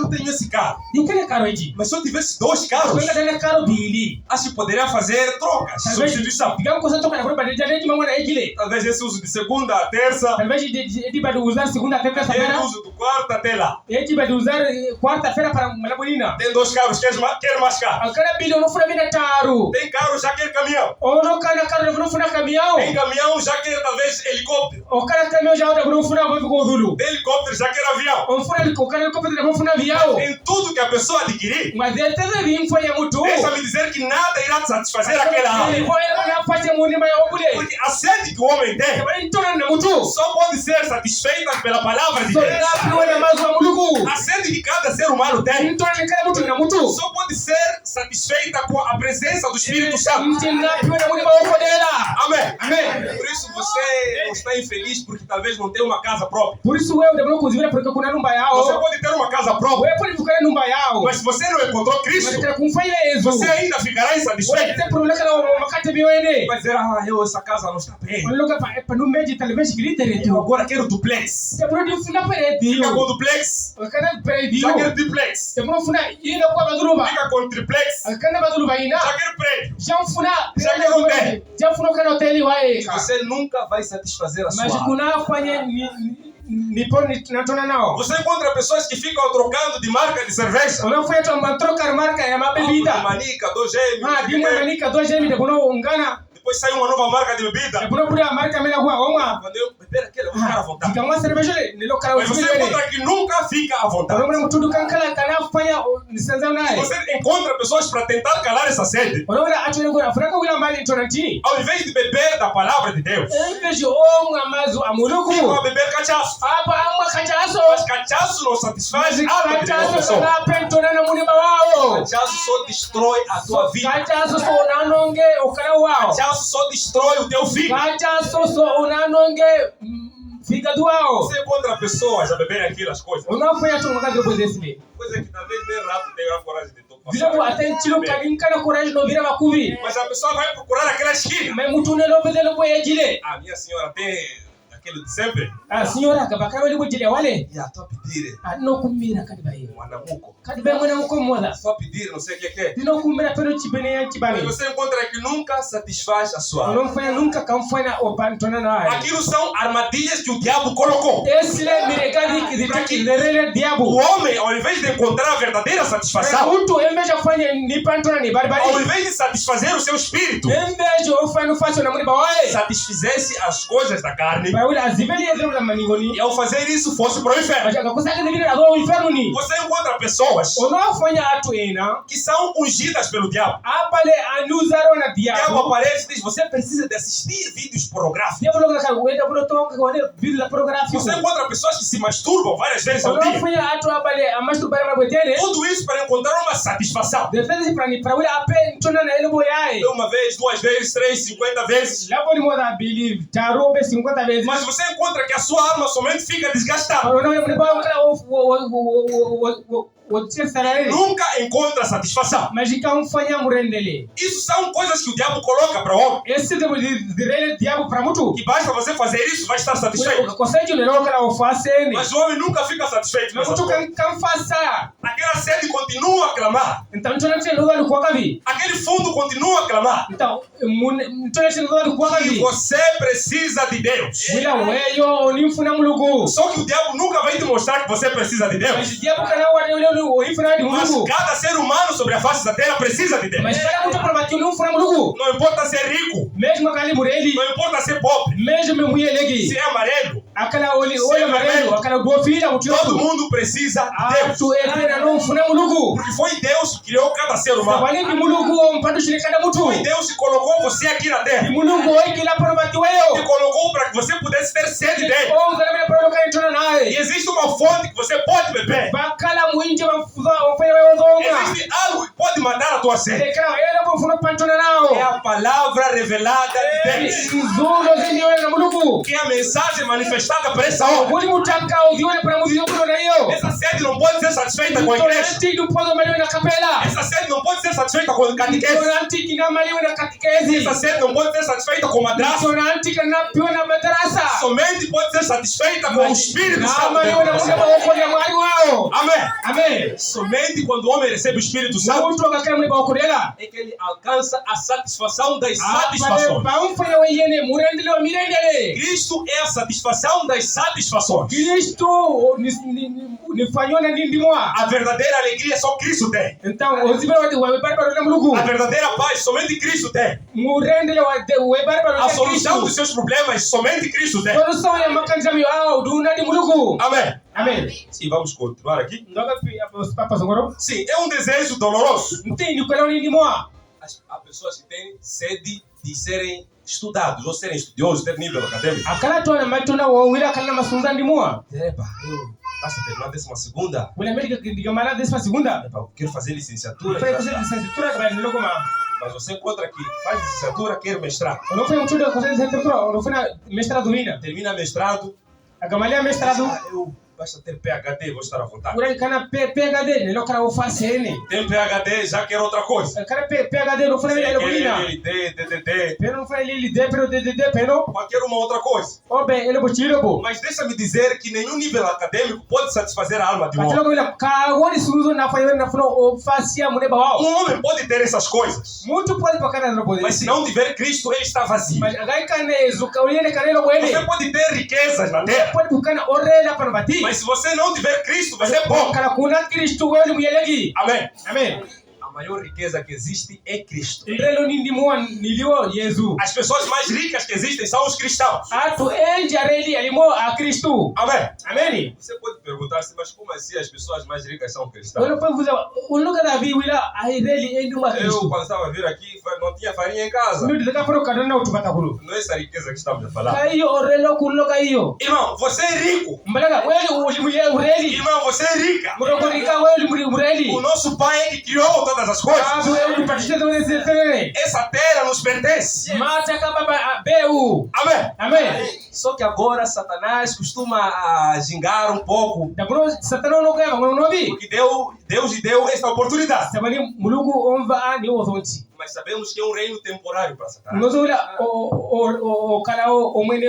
eu tenho esse carro. Mas se eu tivesse 2 carros, acho que poderia fazer trocas, substituição. Talvez esse uso de segunda a terça. Ele usa do quarto até lá. Tem 2 carros, quer mais carro. Tem carro, já quer caminhão. Tem caminhão, já quer talvez helicóptero. Tem helicóptero, já quer avião. Tem tudo que a pessoa adquirir. Deixa-me dizer que nada irá te satisfazer aquela alma. Porque a sede que o homem tem só pode ser satisfeita pela palavra de Deus. A sede que cada ser humano tem só pode ser satisfeita com a presença do Espírito Santo. Amém. Por isso você não está infeliz porque talvez não tenha uma casa própria. Você pode ter uma casa própria, mas se você não encontrou Cristo, você ainda ficará insatisfeito. Vai dizer: essa casa não está bem. Eu agora quero duplex. Fica com duplex, já quer duplex. Fica com triplex, já quer prédio, já quer hotel. Você nunca vai satisfazer a sua alma. Você encontra pessoas que ficam trocando de marca de cerveja. Manica, 2M. Depois sai uma nova marca de bebida. E quando a marca me dá uma. Quando eu beber aquele, eu vou ficar à vontade. Fica uma cerveja ali, no cara. Mas você encontra que nunca fica à vontade. Você encontra pessoas para tentar calar essa sede. Ao invés de beber da palavra de Deus, ficam a beber cachaço. Mas cachaço não satisfaz a alma de uma pessoa. Cachaço só destrói a tua vida. Cachaço só destrói o teu filho. Você encontra pessoas a beberem aquelas coisas. Coisa que talvez nem rato tenha a coragem de tocar. Mas a pessoa vai procurar aquela esquina. A minha senhora tem aquele de sempre. A senhora acaba wale. E a tua pedir. Não combina Mwanamuko. Só pedir, não sei o que é. Mas você encontra que nunca satisfaz a sua alma. Aquilo são armadilhas que o diabo colocou. O homem, ao invés de encontrar a verdadeira satisfação, ao invés de satisfazer o seu espírito, satisfizesse as coisas da carne, e ao fazer isso fosse para o inferno. Você encontra pessoas que são ungidas pelo diabo. O diabo aparece e diz: você precisa de assistir vídeos pornográficos. Você encontra pessoas que se masturbam várias vezes ao dia. Tudo isso para encontrar uma satisfação. Uma vez, 2 vezes, 3, 50 vezes. Mas você encontra que a sua alma somente fica desgastada. Nunca encontra satisfação. Isso são coisas que o diabo coloca para o homem. Que basta você fazer isso, vai estar satisfeito. Mas o homem nunca fica satisfeito. Aquela sede continua a clamar. Aquele fundo continua a clamar. E você precisa de Deus. Só que o diabo nunca vai te mostrar que você precisa de Deus. Mas cada ser humano sobre a face da terra precisa de Deus. Não importa se é rico, não importa se é pobre, se é amarelo, se é vermelho, todo mundo precisa de Deus. Porque foi Deus que criou cada ser humano. Foi Deus que colocou você aqui na terra. E colocou para que você pudesse ter sede dele. E existe uma fonte que você pode beber. Existe algo que pode matar a tua sede. É a palavra revelada de Deus. Que é a mensagem manifestada para essa hora. Essa sede não pode ser satisfeita com a igreja. Essa sede não pode ser satisfeita com o catequese. Essa sede não pode ser satisfeita com madraça. Somente pode ser satisfeita com o Espírito Santo. Amém. Amém. Somente quando o homem recebe o Espírito Santo é que ele alcança a satisfação das satisfações. Cristo é a satisfação das satisfações. A verdadeira alegria só Cristo tem. A verdadeira paz somente Cristo tem. A solução dos seus problemas somente Cristo tem. Amém. Amém. Sim, vamos continuar aqui. Sim, é um desejo doloroso. Há pessoas que têm sede de serem estudados ou serem estudiosos, ter nível acadêmico. Basta terminar 12ª. Eu quero fazer licenciatura. Mas você encontra que faz licenciatura, quer mestrado. Termina mestrado. Basta ter PhD, vou estar à vontade. Tem PhD, já quer outra coisa. Qualquer uma outra coisa. Mas deixa-me dizer que nenhum nível acadêmico pode satisfazer a alma de um homem. Um homem pode ter essas coisas, mas se não tiver Cristo, ele está vazio. Você pode ter riquezas na terra, mas se você não tiver Cristo, você é pobre. Amém. Amém. A maior riqueza que existe é Cristo. Irelo nindimua nilio Yesu. As pessoas mais ricas que existem são os cristãos. Atu enjareli alimo a Cristo. Amém. Amém. Você pode perguntar-se, mas como assim as pessoas mais ricas são cristãos? Wala pa vuza uluga da vi wila aireli enduma Eu, Cristo. quando estava a vir aqui, não tinha farinha em casa. Ndio daka faro kadana utupata kulu. Não é essa riqueza que estamos a falar. Kayo orelo kuloga hiyo. Irmão, você é rico. Mbalaga wewe ulimuye ureli. Irmão, você é rica. Murokorika wewe ureli. O nosso Pai é que criou todas as coisas. Abu wewe ulipatisha zile zile. Essa terra nos pertence. Mata kama beu. Amém. Amém. Só que agora Satanás costuma gingar um pouco. Da bro satana no kama no vi. Porque Deus lhe deu esta oportunidade. Sabani mulugu onva ni ozonti. Mas sabemos que é um reino temporário para Satanás. Nozula o kalao o mwene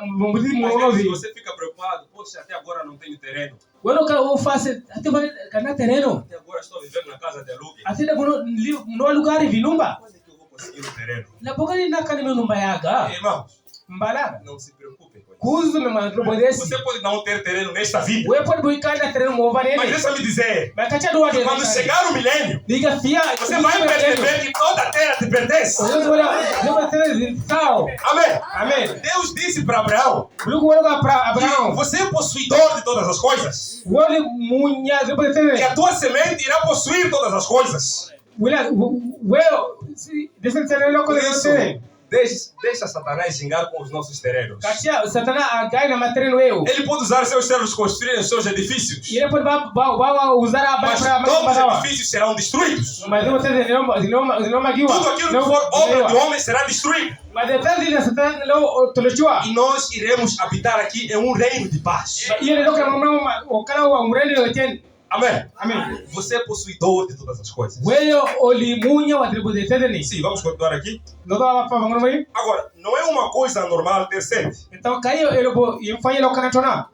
mumbuzi Se muonovi. você fica preocupado, poxa, até agora não tenho terreno. Wano ka o fase ate kana terreno. Até agora estou vivendo na casa de aluguel. Ate da no lugar vinumba. Quando é que eu vou conseguir um terreno? Na bokani na kana numba yaga. Irmãos, Mbalaga. não se preocupem com isso. Kuzu me mandro bodesi. Você pode não ter terreno nesta vida. We pode buikana terreno mo Mas vanene. deixa me dizer, Bakacha do wade. quando chegar o milênio, Diga fia. você vai perceber que toda a terra te pertence. Ndio tereno sao. Amém. Amém. Deus disse para Abraão Lugu wano pra que Abraão. você é possuidor de todas as coisas. Wale munya zipo Que tereno. a tua semente irá possuir todas as coisas. Wala well desse tereno ko Por isso, tereno. deixa Satanás gingar com os nossos terrenos. Katia satana agai na matereno eu. Ele pode usar seus terrenos construírem os seus edifícios. Ile pode ba usar a Mas para todos os para. edifícios serão destruídos. Mas não tem não magiwa. Tudo aquilo que for obra de homem será destruído. Mas depois de satana lo tolochua. E nós iremos habitar aqui em um reino de paz. Ile loka mama o kala wa mureli lo ten. Amém. Amém. Você é possuidor de todas as coisas. Weyo olimunya wa tribu de tedeni. Sim, vamos continuar aqui. Não dá para vamos aí. Agora, não é uma coisa normal ter sede. Então caiu ele bo infanya lo kana tona.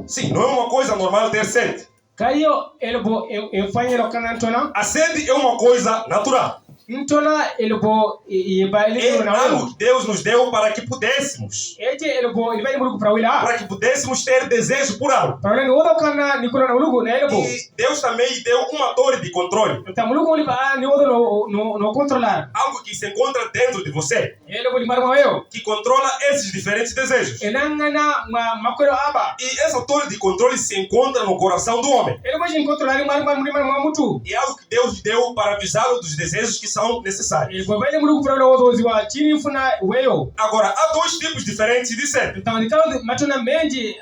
Sim, não é uma coisa normal ter sede. Caiu ele bo infanya lo kana tona. A sede é uma coisa natural. Ntona ele bo e ba ele É na algo wewe. que Deus nos deu para que pudéssemos. Eje ele bo ele vai mulugu para wila. Para que pudéssemos ter desejo por algo. Para wila odo kana nikola na mulugu na ele bo. E Deus também lhe deu uma torre de controle. Então mulugu ele ba ni odo no controlar. Algo que se encontra dentro de você. Ele bo limar mayo. Que controla esses diferentes desejos. Enangana makwelo aba. E essa torre de controle se encontra no coração do homem. Ele vai controlar limar mutu. É algo que Deus lhe deu para avisá-lo dos desejos que são necessários. Ele vai mulugu para wila odo ziwa chini funa weyo. Agora, há dois tipos diferentes de sede. Então dikalo matuna menji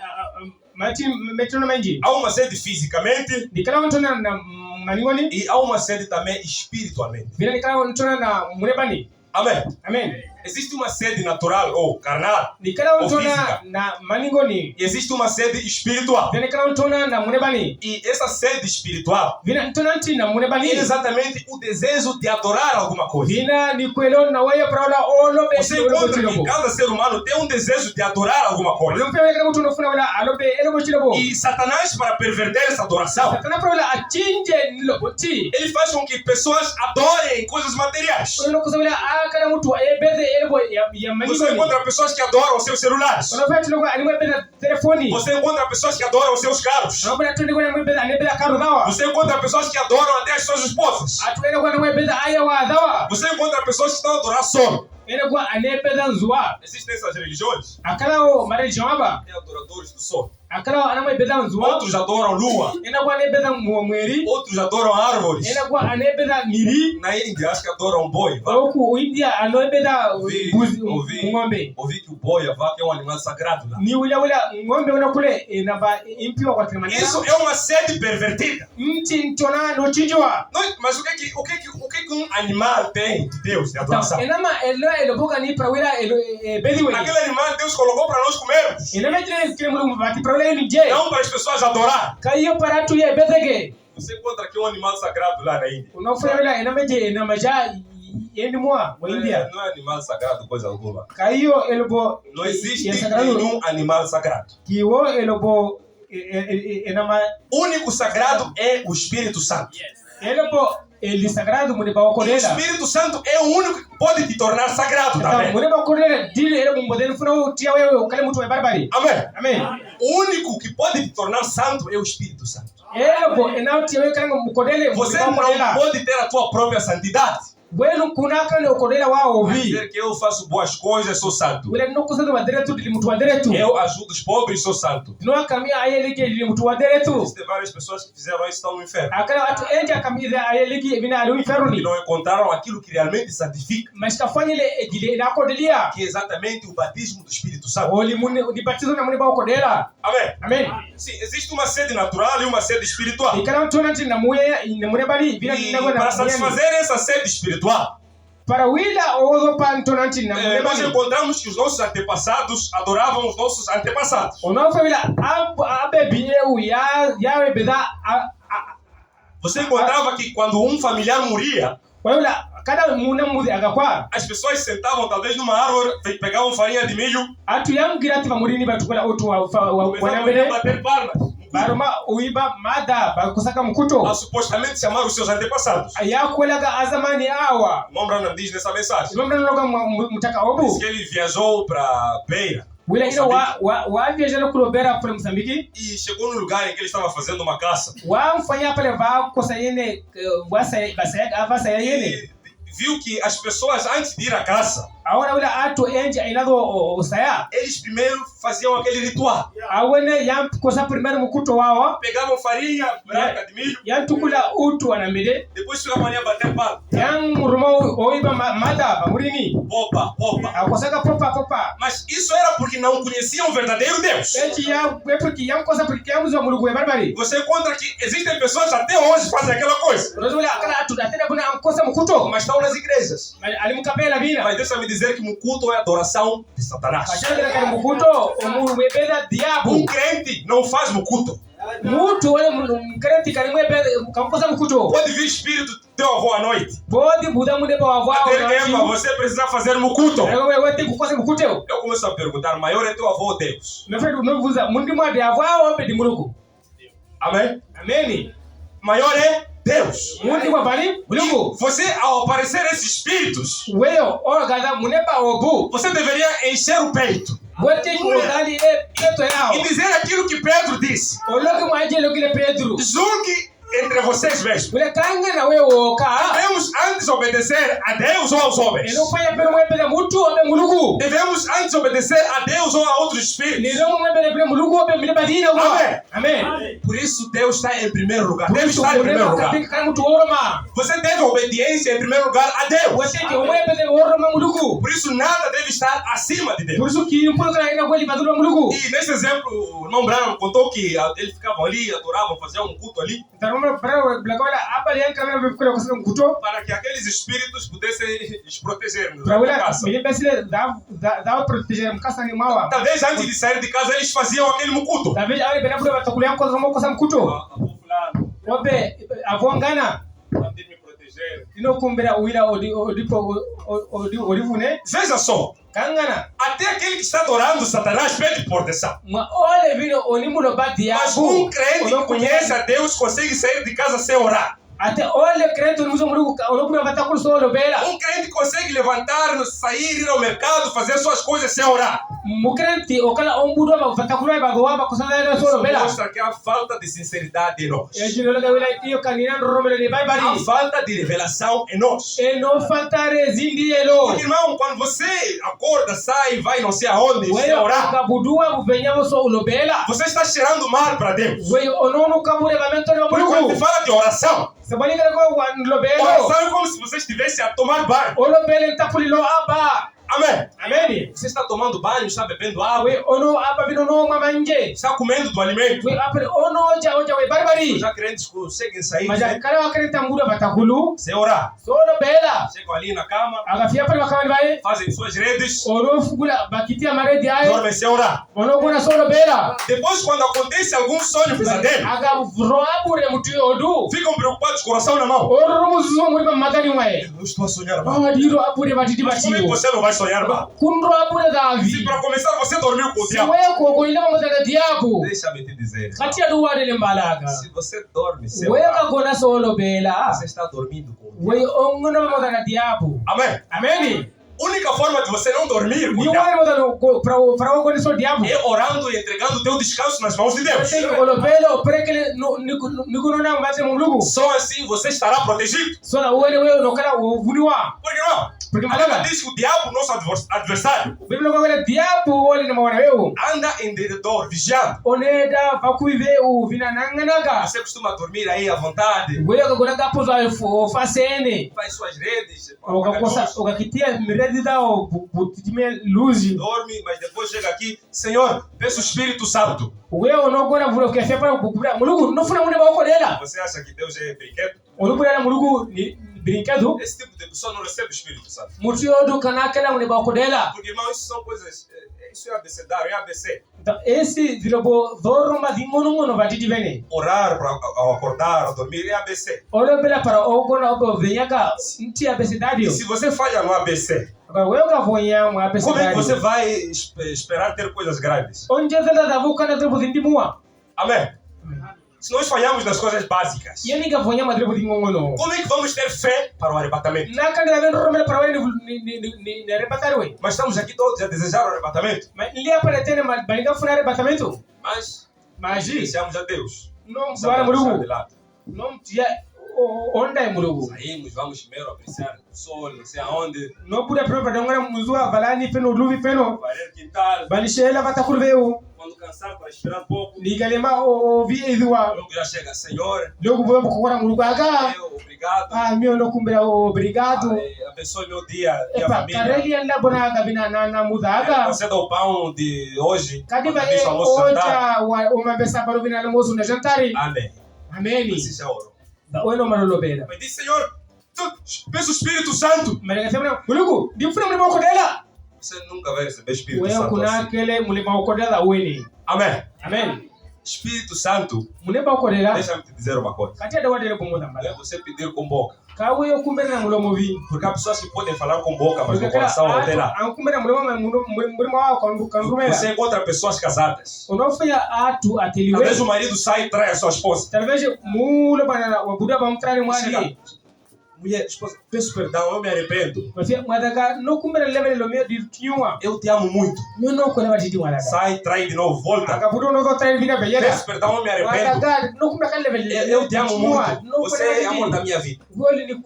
matuna menji. Há uma sede fisicamente Dikalo matuna na maningoni. e há uma sede também espiritualmente. Vile dikalo matuna na munebani. Amém. Amen. Existe uma sede natural ou carnal Dikalo ou matuna física. na maningoni. E existe uma sede espiritual. Vile dikalo matuna na munebani. E essa sede espiritual Vile matuna nti na munebani. é exatamente o desejo de adorar alguma coisa. Vina ni kwelo na waya para wala olo be. Você encontra que cada ser humano tem um desejo de adorar alguma coisa. Não foi kama mtu unafuna wala alobe ele bo chile bo. E Satanás, para perverter essa adoração, Satana para wala achinje nilo boti. ele faz com que pessoas adorem coisas materiais. Ono kusabila akana mtu ebeze ele bo ya Você maningoni. encontra pessoas que adoram seus celulares. Ono fati logo animwe beza telefoni. Você encontra pessoas que adoram seus carros. Ono bela tundi kwa beza anebeza karu dawa. Você encontra pessoas que adoram até as suas esposas. Atuenda kwa animwe beza aya wa dawa. Você encontra pessoas que estão a adorar sono. Ele kwa anebeza nzua. Existem essas religiões. Akala o mare jomaba. Tem adoradores do sol. Akala anamwe beza nzua. Outros adoram lua. Ena kwa anebeza mweri. Outros adoram árvores. Ena kwa anebeza miri. Na Índia, acho que adoram boi. Vaca. Huku India anebeza ng'ombe. Ouvi que o boi, a vaca, é um animal sagrado lá. Ni wila ng'ombe unakule inaba impiwa kwa kimanera. Isso é uma sede pervertida. Mti ntona no chinjwa. Mas o que um animal tem de Deus, de adoração? Enama elo boga ni pra wila bediwe. Aquele animal Deus colocou para nós comermos. Enama tine kile mulu bati pra wila ni je. Não para as pessoas adorar. Kayo para tu ye bedege. Você encontra aqui um animal sagrado lá na Índia. Unafura wila enama je enama ja yendi mwa wa India. Não é animal sagrado, coisa alguma. Kayo elobo Não existe nenhum animal sagrado. kiwo elobo enama O único sagrado é o Espírito Santo. elobo ele sagrado muneba E o wakodela Espírito Santo é o único que pode te tornar sagrado também. muneba wakodela dile era modelo funo tia wewe kale mtu barbari Amém. amen O único que pode te tornar santo é o Espírito Santo. ebo enao tia wewe kale mukodele Você não pode ter a tua própria santidade. bueno kunaka ne ukodela wao vi Dizer que eu faço boas coisas, sou santo. wala no kusado maderetu dili mtu waderetu Eu ajudo os pobres, sou santo. no akamia ayelege dili mtu waderetu Existem várias pessoas que fizeram isso e estão no inferno. akala watu enje akamia ayelege bina alu E inferni não encontraram aquilo que realmente santifica, mas kafanyile dili na kodelia que é exatamente o batismo do Espírito Santo. oli muni ni batizo na muneba wakodela Amém. amen Sim, existe uma sede natural e uma sede espiritual. ikala mtu nanti na muye na munebali bila E na para satisfazer essa sede espiritual, para wila ozo panto nanti na nós munebali encontramos que os nossos antepassados adoravam os nossos antepassados. onofa wila abebi eu ya beda Você encontrava que quando um familiar morria, wala kada muna muzi agakwa as pessoas sentavam talvez numa árvore, pegavam farinha de milho, atu yamgira ti bamurini batukula otu começavam a wanambele bater palmas, baroma uiba mada bakusaka mkuto a supostamente chamar os seus antepassados. ayakwelaga azamani awa O irmão não diz nessa mensagem. ibamranoga mutaka Diz obu que ele viajou para Beira wila ino wa viajana kulobera pale Mozambique e chegou no lugar em que ele estava fazendo uma caça. wamfanya pale va kosa yene basa yene E viu que as pessoas, antes de ir à caça, awona wila atu enje inago osaya eles primeiro faziam aquele ritual. awone yam kosa primeiro mkuto wao Pegavam farinha branca de milho, yantukula utu wanamide depois ficavam ali a bater palma. yang rumo oiba mada bamurini Opa, opa. akosaka popa Mas isso era porque não conheciam o verdadeiro Deus. eji ya porque yam kosa porque yam zo mulugu barbari Você encontra que existem pessoas até hoje que fazem aquela coisa, rozula akala atu datena buna kosa mkuto mas estão nas igrejas. alimkapela bina Mas deixa me dizer que o culto é adoração de Satanás. kashanga kali mkuto umubebeda diabu Crente não faz culto. mutu wale mkrenti kali mwebeda kamkosa mkuto Pode vir espírito do teu avô à noite. bodi buda mudeba wavao Até você precisa fazer culto. wewe te kukosa mkuto Eu começo a perguntar, maior é teu avô ou Deus? nafedu novuza mundi mwade avao bedi mulugu Amém? ameni Maior é Deus. mundi kwa bali mulugu E você, ao aparecer esses espíritos, weyo ogaza muneba obu você deveria encher o peito bote kugali eto yao e dizer aquilo que Pedro disse. ologi mwaje logile Pedro Julgue entre vocês mesmos. ule kanga na wewe ka Devemos antes obedecer a Deus ou aos homens? enofanya pele mwebele mutu obe mulugu Devemos antes obedecer a Deus ou a outros espíritos? niromo mwebele pele mulugu obe mileba dina wa Amém. amen Por isso Deus está em primeiro lugar. Deve estar em primeiro lugar. kana mutu oroma Você deve obediência em primeiro lugar a Deus. weteke mwebele oroma mulugu Por isso nada deve estar acima de Deus. purusu kimpulo kana ina kweli badulu mulugu E nesse exemplo, o irmão Branham contou que eles ficavam ali, adoravam, faziam culto ali, taroma bravo blagola abali yanka na befukula kusaka mkuto para que aqueles espíritos pudessem les proteger na brawula casa. milibesile da proteger mkasa ni mawa Talvez antes de sair de casa eles faziam aquele culto. david awe benabulo batakulia nkoza mo kosa mkuto Avô fulano, obe avongana pode me proteger. inokumbira uila olivune Veja só, kangana até aquele que está adorando Satanás pede proteção. mwa ole vino olimulo badi Mas yabu crente que conhece a Deus consegue sair de casa sem orar. ate ole krento muzo mulugu olokuna batakulu solo bela Crente consegue levantar, sair, ir ao mercado, fazer suas coisas sem orar. mukrenti okala ombudo batakulu bagowaba kusala solo Isso bela mostra que há falta de sinceridade em nós. ejino loga wila iyo kanina romelo de Há baibali falta de revelação em nós. eno faltare zindi elo Porque, irmão, quando você acorda, sai, vai não sei aonde, sem weyo orar, kabudua buvenyamo solo bela você está cheirando mal para Deus. weyo ononu kamure bamento de Porque quando mulugu se fala de oração, sabani kala ko wan lo belo oração é como se você estivesse a tomar banho. olo bele tapuli lo aba Amém? ameni Você está tomando banho, está bebendo água, we ono aba vino no mamanje está comendo do alimento. we apre ono oja we barbari Já crentes conseguem sair maja kala wakrenta muda batakulu sem orar. solo bela Chegam ali na cama, agafia pale wakamani bae fazem suas redes, ono fugula bakitia maredi aye dormem sem orar. ono gona solo bela Depois, quando acontece algum sonho pesadelo, aga roabure mutu odu ficam preocupados, coração na mão. oro muzuzo muri ba magani wae Eu estou a sonhar mal. diro apure batiti Mas como é que batiyo você não vai sonhar mal. Kunro apura davi. Se para começar você dormiu com o diabo. Wewe ko ina mama diabo. Deixa-me te dizer. Katia do wale mbalaga. Se você dorme sem Wewe orar, ka gona solo bela. você está dormindo com o diabo. Wewe ongona mama diabo. Amém. Amém. Única forma de você não dormir com o Ni diabo wale mama para o gona so diabo. é orando e entregando o teu descanso nas mãos de Deus. Tem olo belo prekele no na mate mulugu. Só assim você estará protegido. So na wewe no kala vuniwa. Por que não? Porque A Bíblia malaga. diz que o diabo, nosso adversário, Biblia ko wale diabo wale na mwana wewe. anda em derredor, vigiando. Oneda vakuive u vinananganaga. Você costuma dormir aí à vontade, Wewe ka gona ka pozo fasene. faz suas redes, Ukakitia miradi dao butime luzi. dorme, mas depois chega aqui, Senhor, peço o Espírito Santo. Wewe unogona vule ukefe para kukubira mulugu nofuna mune bako dela. Você acha que Deus é brinquedo? Olubira na mulugu ni brinquedo. Esse tipo de pessoa não recebe o Espírito Santo. Mutu yodu kana kala mune bako dela. Porque, irmão, isso são coisas, isso é abecedário, é ABC. Então esse vilobo doroma dingono ngono batiti vene. Orar para ao acordar, ao dormir, é ABC. Olubira para ogona obo venyaga nti E abesidadio. se você falha no ABC, Agora wewe ka vonya mu como é que você abesidadio. vai esperar ter coisas grandes? Onje tata davuka na tribu dindimua. Amém? Se nós falhamos nas coisas básicas, Yani ka vonya madribu dingono. como é que vamos ter fé para o arrebatamento? Na kanda vendo romela para wale ni repatarwe. Mas estamos aqui todos a desejar o arrebatamento. Mas ele apareceu mas baliga funa repatamento. Mas Magi. desejamos a Deus. Não Vamos bora deixar de mulugu. lado. Não tinha onda é mulugu. Saímos, vamos primeiro apreciar o sol, não sei aonde, Não pude para dongara muzua valani peno luvi peno. varrer quintal. Balishela vatakurveu. Quando cansar para esperar um pouco, Nigalema o vi idua. logo já chega, Senhor, Logo vou kokora mulugu aga. obrigado. Ah, meu não cumbira obrigado. Abençoe meu dia, minha Epa, família. kareli anda bona aga bina na mudaga. Conceda o pão de hoje, Kadi quando vai deixa o almoço jantar. oja o mabesa para bina no moço na jantari. Amém. Amém. Assim já oro. Da ono marolo bela. Mas diz, Senhor, peço o Espírito Santo. Mas ngasema mulugu, difuna mulima kodela. Você nunca vai receber o Espírito Wewe Santo kuna assim. kele mulima kodela weni. Amém. Amen. Espírito Santo, Muleba kodela. deixa-me te dizer uma coisa. Kati da wadele bongo Não é tambala. você pedir com boca. Kawe yo kumbera na mulomo vi. Porque há pessoas que podem falar com boca, mas Porque no coração não tem kala nada. an kumbera mulomo mulimo wa kanrumela. Você encontra pessoas casadas. Unofanya atu ateliwe. Talvez o marido saia e trai a sua esposa. Talvez mulo bana wabuda bamtrani Chega. mwani. Mulher, esposa, peço perdão, eu me arrependo. Parce mwadaka no kumbera level lo me di tiwa. Eu te amo muito. Meu no ko na watiti mwadaka. Sai, trai de novo, volta. Akabudo no ko trai vina beyela. Peço perdão, eu me arrependo. Mwadaka no kumbera kan level. Eu te amo muito. Você é amor da minha vida. Goli ni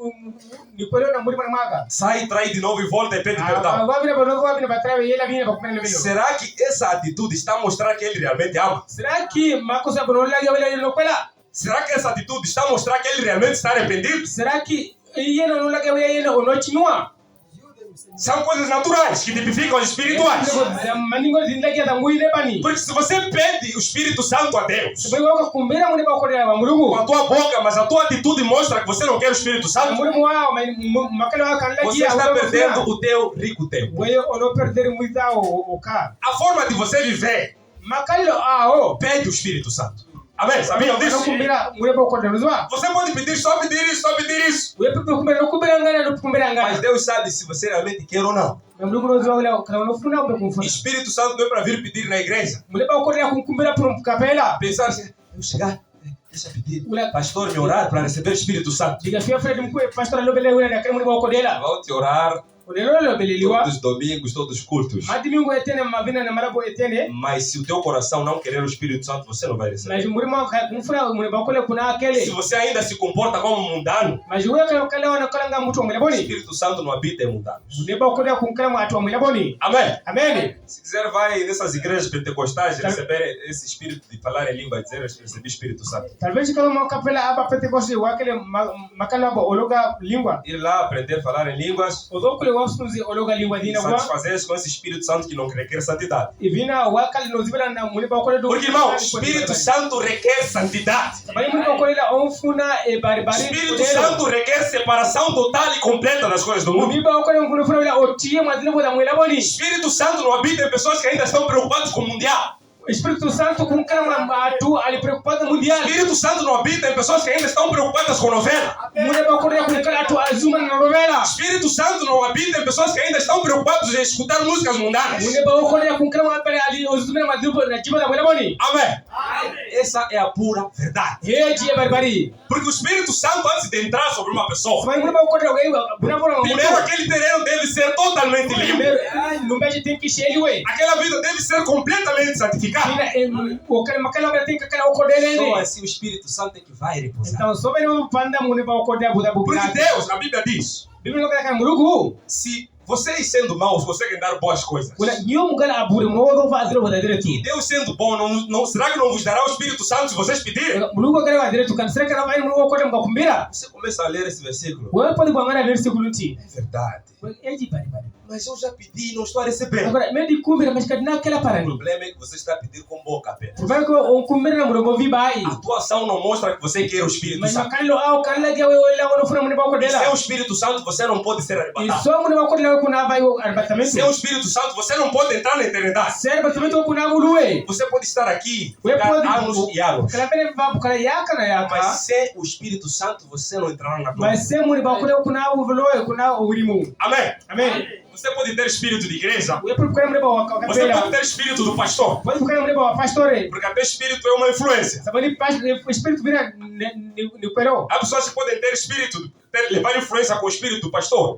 ko na mulima maga. Sai, trai de novo e volta e pede perdão. Agora vina bono ko vina batra beyela vina ba kumbera level. Será que essa atitude está a mostrar que ele realmente ama? Será que makosa bono la yawela no kwela? Será que essa atitude está a mostrar que ele realmente está arrependido? Será que yeno no lage yeno no chinua? São coisas naturais que tipificam os espirituais. Maningo zindagi da muile bani. Porque se você pede o Espírito Santo a Deus Sabai wako kumbera mune ba kodela ba com murugu. a tua boca, mas a tua atitude mostra que você não quer o Espírito Santo, Murugu wa makala wa kan lagi você está perdendo o teu rico tempo. Wewe ono perder muita o ka. A forma de você viver Makalo o. pede o Espírito Santo. Amém? Sabiam disso? Kumbera mune ba kodela zwa. Você pode pedir, só pedir isso, só pedir isso. Wewe pepe kumbera no kumbera ngana no kumbera Mas ngana. Deus sabe se você realmente quer ou não. Murugu no zwa wala kana no funa be kunfuna. Espírito Santo não é para vir pedir na igreja. Mune ba kodela kumbera por kapela. Pensar assim, eu chegar, deixa eu pedir. Pastor, me orar para receber o Espírito Santo. Diga fia Fred mkwe pastor lo bele wala na kana mune ba kodela. Vou te orar Odelo lo bele liwa. todos os domingos, todos os cultos. Madimingo etene mavina na marabo etene. Mas se o teu coração não querer o Espírito Santo, você não vai receber. Mas murima kumfuna mune ba kodela kuna Se akele. você ainda se comporta como mundano, Mas wewe kala wana kala nga mtu mwele o boni. Espírito Santo não habita em mundanos. Mune ba kodela kunkala mwatu mwele boni. Amém? Amen. Se quiser, vai nessas igrejas pentecostais receber esse espírito de falar em língua, dizer receber Espírito Santo. Talvez kala mo kapela aba pentecoste wakele makala ba ologa lingua. Ir lá aprender a falar em línguas Odokule wasunzi ologa lingua e dina kwa. satisfazer-se com esse Espírito Santo que não requer santidade. Ivina wakali no zibela na mune ba kodela do. Porque, irmão, o Espírito Santo requer santidade. Bali mune ba kodela onfuna e O bari. Espírito Santo requer separação total e completa das coisas do mundo. Mune ba kodela mfuna otie mwadile boda mwele O boni. Espírito Santo não habita em pessoas que ainda estão preocupadas com o mundial. O Espírito Santo com atu ali preocupado mundial. O Espírito Santo não habita em pessoas que ainda estão preocupadas com novela. O Espírito Santo não habita em pessoas que ainda estão preocupadas em escutar músicas mundanas. Amém. Essa é a pura verdade. Porque o Espírito Santo, antes de entrar sobre uma pessoa, primeiro aquele terreno deve ser totalmente limpo. Aquela vida deve ser completamente santificada. Só assim o Espírito Santo é que vai repousar. Porque Deus, a Bíblia diz, se vocês sendo maus conseguem dar boas coisas, e Deus sendo bom, será que não vos dará o Espírito Santo se vocês pedirem? Você começa a ler esse versículo. É verdade. Mas eu já pedi e não estou a receber. O problema é que você está a pedir com boca apenas. A tua ação não mostra que você quer o Espírito Santo. E sem o Espírito Santo você não pode ser arrebatado. Sem o Espírito Santo você não pode entrar na eternidade. Você pode estar aqui ficar anos e anos. Mas sem o Espírito Santo você não entrará na glória. Amém. Amém. Você pode ter espírito de igreja. Você pode ter espírito do pastor. Porque até espírito é uma influência. Há pessoas que podem ter espírito, levar influência com o espírito do pastor.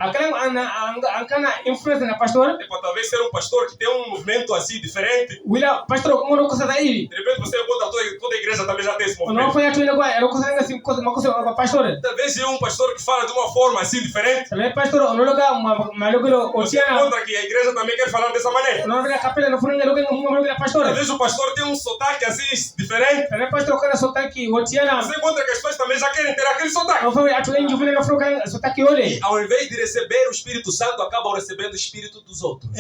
Talvez ser um pastor que tem um movimento assim diferente. De repente você encontra toda a igreja também já tem esse movimento. Talvez é um pastor que fala de uma forma assim diferente. Você encontra que a igreja também quer falar dessa maneira. Talvez o pastor tem um sotaque assim diferente. Você encontra que as pessoas também já querem ter aquele sotaque. E ao invés de receber o Espírito Santo, acabam recebendo o Espírito dos outros.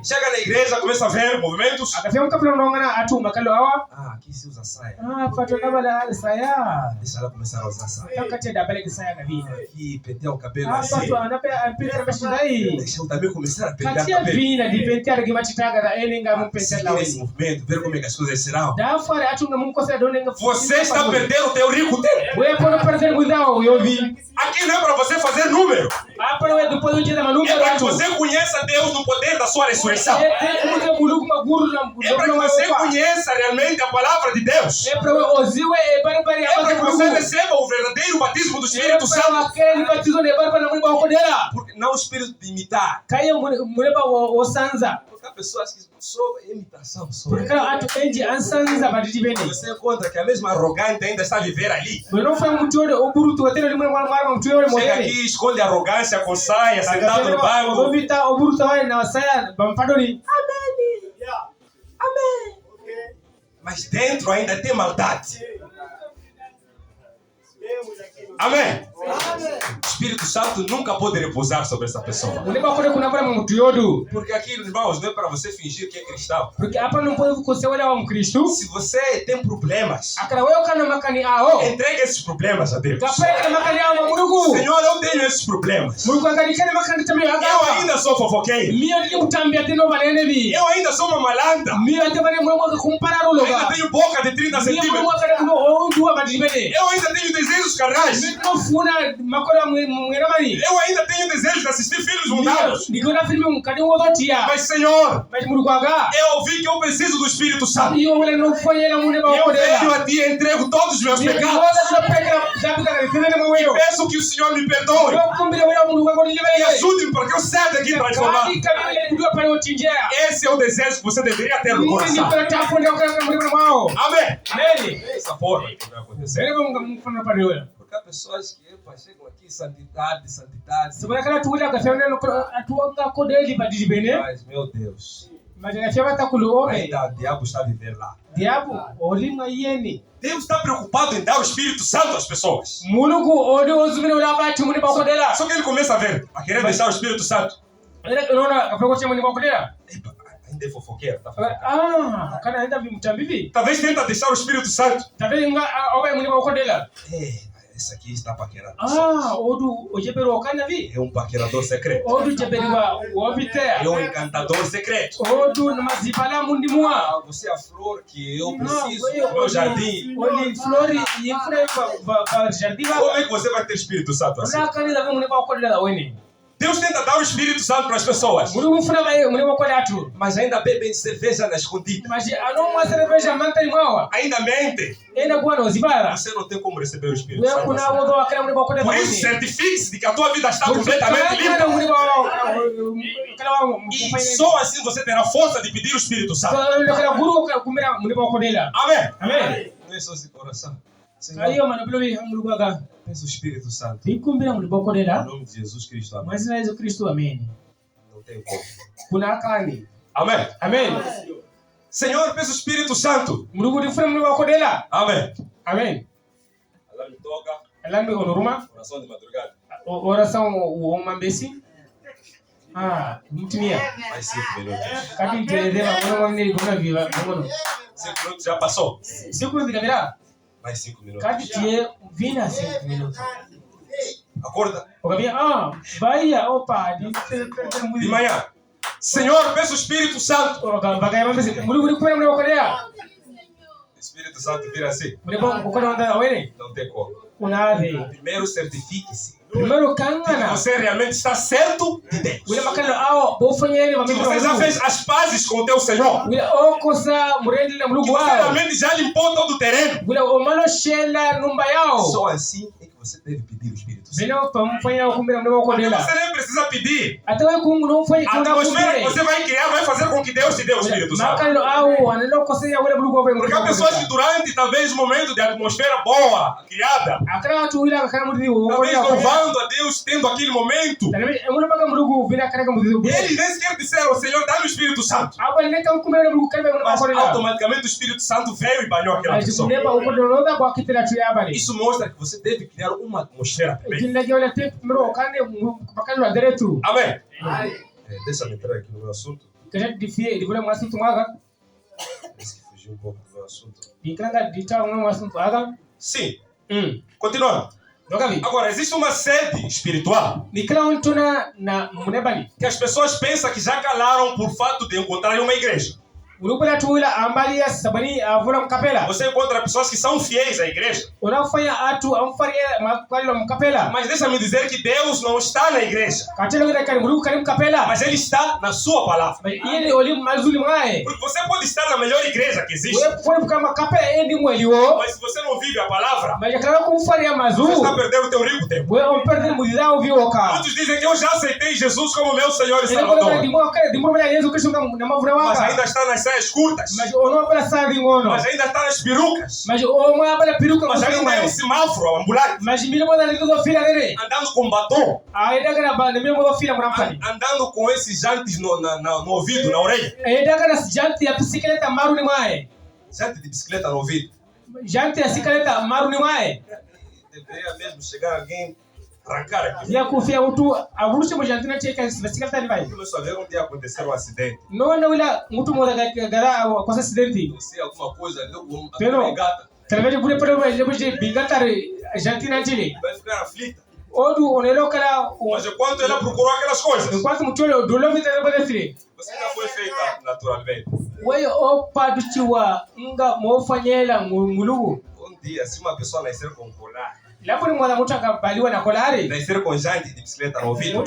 Chega na igreja, começa a ver movimentos. Aqui se usa saia. Deixa ela começar a usar saia. Aqui pentear o cabelo assim. Deixa eu também começar a pentear o cabelo. Seguir esse movimento, ver como é que as coisas serão. Você está perdendo o teu rico tempo. Aqui não é para você fazer número. É para que você conheça Deus no poder da sua ressurreição. É para que você conheça realmente a palavra de Deus. É para que você receba o verdadeiro batismo do Espírito Santo. Porque não o espírito de imitar. Porque há pessoas que só imitação. Você encontra que a mesma arrogante ainda está a viver ali. Chega aqui, esconde a arrogância com saia, sentado no banco. Amém. Mas dentro ainda tem maldade. Amém. O Espírito Santo nunca pode repousar sobre essa pessoa. Porque aqui, irmãos, não é para você fingir que é cristão. Se você tem problemas, entregue esses problemas a Deus. Senhor, eu tenho esses problemas. Eu ainda sou fofoqueiro. Eu ainda sou uma malandra. Ainda tenho boca de 30 centímetros. Eu ainda tenho desejos carnais. Eu ainda tenho desejo de assistir filmes mundanos. Mas Senhor, eu ouvi que eu preciso do Espírito Santo. E eu venho a Ti e entrego todos os meus pecados. E peço que o Senhor me perdoe. E ajude-me para que eu saia daqui transformado. Esse é o desejo que você deveria ter no coração. Amém. Dessa forma que vai acontecer. Porque há pessoas que chegam aqui, santidade. Mas, meu Deus, ainda o diabo está a viver lá. Deus está preocupado em dar o Espírito Santo às pessoas. Só que ele começa a ver, a querer deixar o Espírito Santo. Ainda é fofoqueiro. Talvez tenta deixar o Espírito Santo. Esse aqui está paquerando. Odu ojebero kana vi. É paquerador secreto. Odu jeberiwa obite. É encantador secreto. Odu namazibala mundimwa. Você é a flor que eu preciso no meu jardim. Oli flori yifre ba jardim. Como é que você vai ter Espírito Santo assim? Na kanisa vamos ba kodela weni. Deus tenta dar o Espírito Santo para as pessoas. Mas ainda bebem cerveja na escondida. Ainda mente. Você não tem como receber o Espírito Santo assim. Por isso, certifique-se de que a tua vida está completamente limpa. E só assim você terá força de pedir o Espírito Santo. Amém. Amém. Não é só esse coração. Senhor, peço o Espírito Santo. Em nome de Jesus Cristo. Amém. Não tem como. Amém. Amém. Senhor, peço o Espírito Santo. Amém. Amém. Alarme toca. Oração de madrugada. Oração o mambesi. Muito minha. Mais 5 minutos. 5 minutos já passou. 5 minutos já. Mais 5 minutos. Acorda. De manhã. Senhor, peço o Espírito Santo. Espírito Santo vira assim. Não tem como. Primeiro certifique-se. Você realmente está certo de Deus. Você já fez as pazes com o teu Senhor. Você realmente já limpou todo o terreno. Só assim é que você deve pedir o Espírito Santo. Você nem precisa pedir. A atmosfera que você vai criar vai fazer com que Deus te dê o Espírito Santo. Porque há pessoas que durante talvez o momento de atmosfera boa, criada, talvez louvando a Deus, tendo aquele momento, ele nem sequer disser ao Senhor, dá-me o Espírito Santo. Mas automaticamente o Espírito Santo veio e banhou aquela pessoa. Isso mostra que você deve criar uma atmosfera também. Amém. Deixa-me entrar aqui no meu assunto. Parece que fugiu um pouco do meu assunto. Sim. Continuando. Agora, existe uma sede espiritual que as pessoas pensam que já calaram por fato de encontrar uma igreja. Você encontra pessoas que são fiéis à igreja. Mas deixa-me dizer que Deus não está na igreja. Mas Ele está na sua palavra. Porque você pode estar na melhor igreja que existe. Mas se você não vive a palavra, você está perdendo o teu rico tempo. Muitos dizem que eu já aceitei Jesus como meu Senhor e Salvador. Mas ainda está nas saias curtas. Mas ainda está nas perucas. Mas ainda é um semáforo ambulante. Andando com batom. Andando com esses jantes no ouvido, na orelha. Jante de bicicleta no ouvido. Deveria mesmo chegar alguém arrancar aqui. Começou a ver um dia acontecer um acidente. Se alguma coisa, alguma gata. Vai ficar aflita. Mas enquanto ela procurou aquelas coisas, você já foi feita naturalmente. Um dia, se uma pessoa nascer com colar, nascer com jante de bicicleta no ouvido,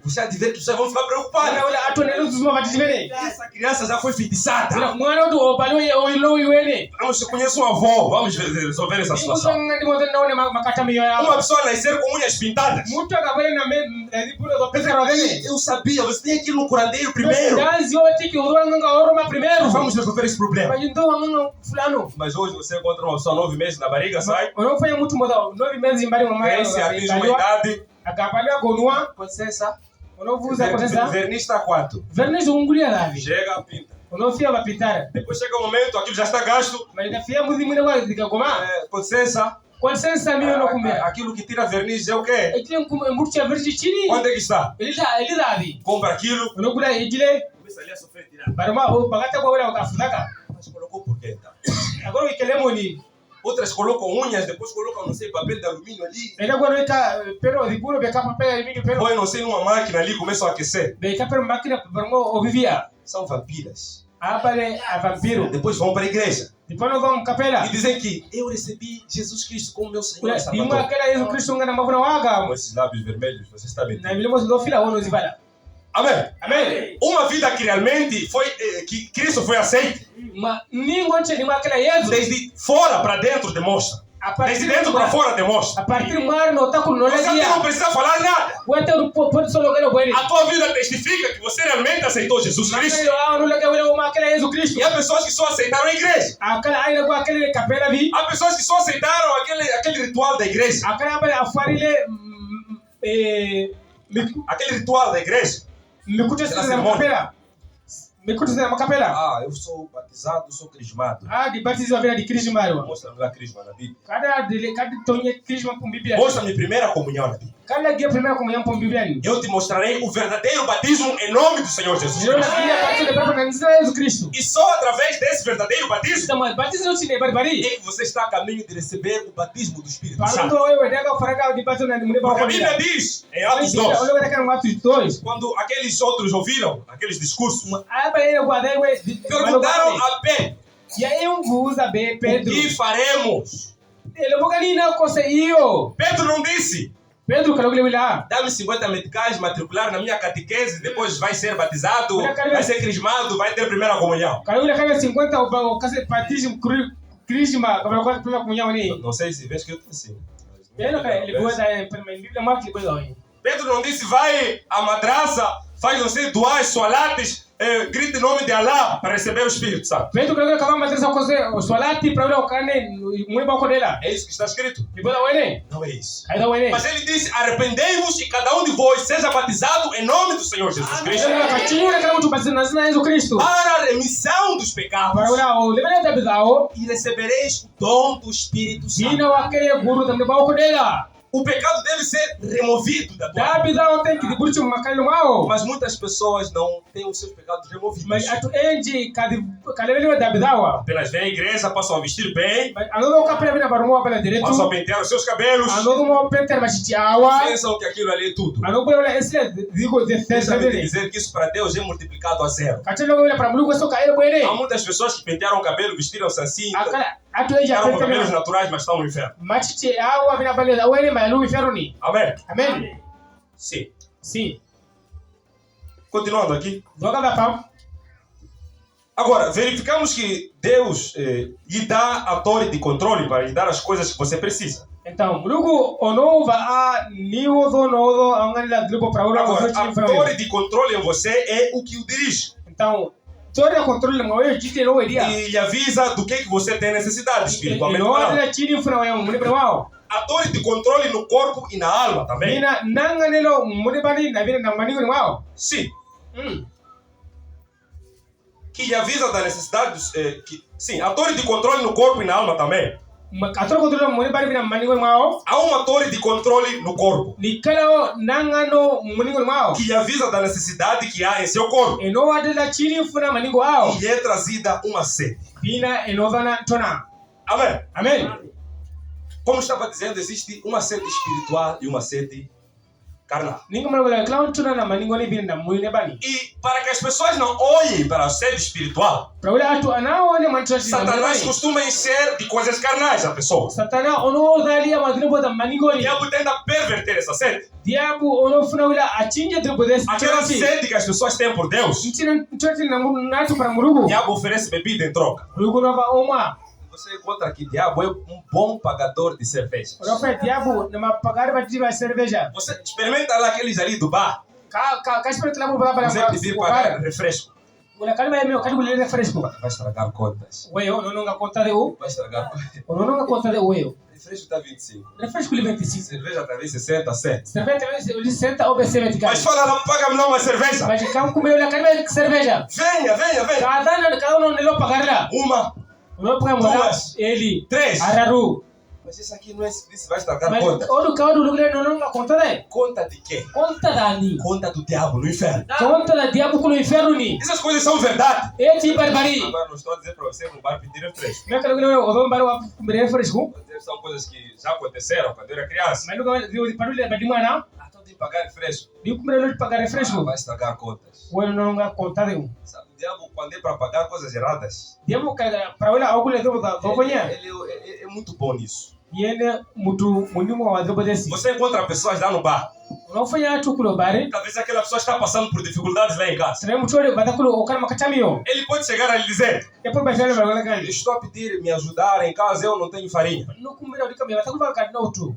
você adverte que vocês vão ficar preocupados. Essa criança já foi feitiçada. Vamos, eu conheço uma avó, vamos resolver essa situação. Uma pessoa nascer com unhas pintadas. Eu sabia, você tem aquilo no curandeiro primeiro. Vamos resolver esse problema. Mas hoje você encontra uma pessoa 9 meses na barriga, sai. Cresce, atinge uma idade. Verniz está quanto? Chega, pinta. Depois chega o momento, aquilo já está gasto. Com licença. Aquilo que tira verniz é o quê? Onde é que está? Compra aquilo. Começa ali a sofrer tirar. Mas colocou por quê então? Outras colocam unhas, depois colocam, não sei, papel de alumínio ali. Ela quando está pero de puro beca papel alumínio pero. Põe, não sei, numa máquina ali, começam a aquecer. Beca pero máquina para vivia. São vampiras. Apare a vampiro. Depois vão para a igreja. Depois não vão capela. E dizem que eu recebi Jesus Cristo como meu Senhor e Salvador. Salvador. Aquela Jesus Cristo não ganha mais Com esses lábios vermelhos, você está bem. Na Bíblia não fila ou não se fala. Amém. Amém. Uma vida que realmente foi que Cristo foi aceito. Mas ninguém tinha aquela Jesus. Desde fora para dentro demonstra. Desde dentro para fora demonstra. A partir do mar não está com nós. Você não precisa falar nada. A tua vida testifica que você realmente aceitou Jesus Cristo. E há pessoas que só aceitaram a igreja. Há pessoas que só aceitaram aquele ritual da igreja. Aquele ritual da igreja. Ah, eu sou batizado, sou crismado. De batismo de crismado. Mostra-me lá crisma na Bíblia. Mostra-me primeira comunhão na Bíblia. Eu te mostrarei o verdadeiro batismo em nome do Senhor Jesus Cristo. E só através desse verdadeiro batismo é que você está a caminho de receber o batismo do Espírito Santo. Porque a Bíblia diz em Atos 2, quando aqueles outros ouviram aqueles discursos, perguntaram a Pedro: o que faremos? Pedro não disse: dá-me 50 meticais, matricular na minha catequese, depois vai ser batizado, vai ser crismado, vai ter primeira comunhão. Não sei se vês que eu te ensino. Pedro não disse: vai à madraça, faz não sei, duas soalates, grita em nome de Allah para receber o Espírito Santo. É isso que está escrito? Não é isso. Mas ele disse: arrependei-vos e cada um de vós seja batizado em nome do Senhor Jesus Cristo para a remissão dos pecados, e recebereis o dom do Espírito Santo. O pecado deve ser removido da tua vida. Mas muitas pessoas não têm os seus pecados removidos. Apenas vêm à igreja, passam a vestir bem, passam a pentear os seus cabelos, pensam que aquilo ali é tudo. Deixa-me dizer que isso para Deus é multiplicado a 0. Há muitas pessoas que pentearam o cabelo, vestiram-se assim, ficaram com cabelos naturais, mas estão no inferno. Amém? Amém. Sim. Sim. Continuando aqui. Agora, verificamos que Deus lhe dá a torre de controle para lhe dar as coisas que você precisa. Então, agora, a torre de controle em você é o que o dirige. Então, e lhe avisa do que você tem necessidade espiritualmente. A torre de controle no corpo e na alma também. Sim. Que lhe avisa da necessidade. Sim, a torre de controle no corpo e na alma também. Há uma torre de controle no corpo que lhe avisa da necessidade que há em seu corpo. E lhe é trazida uma sede. Amém. Amém. Como estava dizendo, existe uma sede espiritual e uma sede carnal. E para que as pessoas não olhem para a sede espiritual, Satanás costuma encher de coisas carnais a pessoa. O diabo tenta perverter essa sede. Aquela sede que as pessoas têm por Deus, o diabo oferece bebida em troca. Você encontra que o diabo é um bom pagador de cervejas. Você experimenta lá aqueles ali do bar. Você pedir pagar refresco. Vai estragar contas. Vai estragar contas. Refresco está 25. Cerveja está 67. Mas fala lá, paga-me lá uma cerveja. Venha. Uma. 2. 3. Mas isso aqui não é isso, vai estragar conta. Conta de quê? Conta do diabo no inferno. Essas coisas são verdade. Agora não estou a dizer para você não vai pedir refresco. São coisas que já aconteceram quando eu era criança. Então de pagar refresco. Vai estragar contas. Sabe, o diabo quando é para pagar coisas erradas, ele é muito bom nisso. Você encontra pessoas lá no bar. Talvez aquela pessoa está passando por dificuldades lá em casa. Ele pode chegar a lhe dizer: estou a pedir me ajudar em casa, eu não tenho farinha.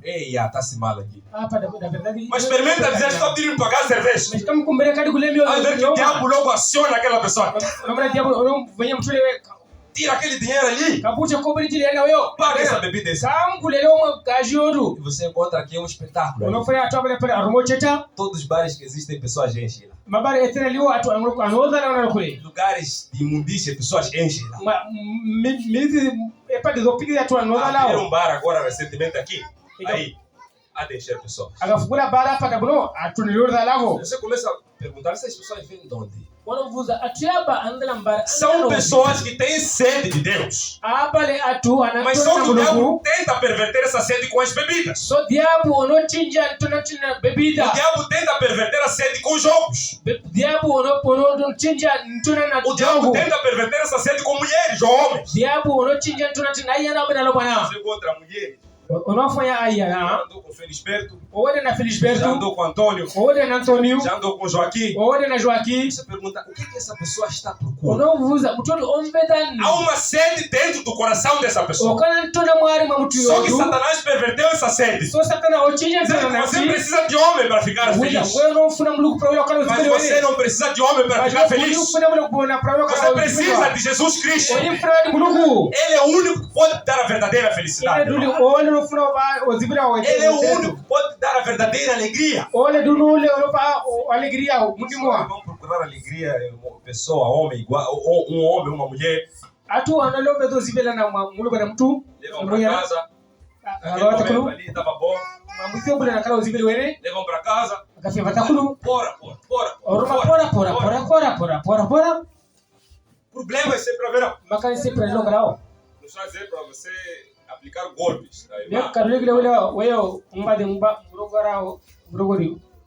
Ei, está-se mal aqui. Mas experimenta dizer: estou a pedir me pagar cerveja. Aí ver que o diabo logo aciona aquela pessoa. Tira aquele dinheiro ali. Paga essa bebida. E você encontra aqui um espetáculo. Todos os bares que existem, pessoas enchem lá. Lugares de imundícia, pessoas enchem lá. Abriram um bar agora recentemente aqui. Aí, a deixar pessoas. Você começa a perguntar: essas pessoas vêm de onde? São pessoas que têm sede de Deus. Mas só que o diabo tenta perverter essa sede com as bebidas. O diabo tenta perverter a sede com jogos. O diabo tenta perverter essa sede com mulheres ou homens. Você encontra mulheres. Já andou com Felisberto, já andou com Antônio, já andou com Joaquim. Você pergunta: o que essa pessoa está procurando? Há uma sede dentro do coração dessa pessoa. Só que Satanás perverteu essa sede. Você precisa de homem para ficar feliz. Mas você não precisa de homem para ficar feliz. Você precisa de Jesus Cristo. Ele é o único que pode dar a verdadeira felicidade. Ele é o único que pode dar a verdadeira alegria. Vamos procurar alegria em uma pessoa, homem, igual, um homem, uma mulher. Levam para casa. Aquele momento ali estava bom. Levam para casa. Fora. Problema é sempre haverá. Não está a dizer para você aplicar golpes.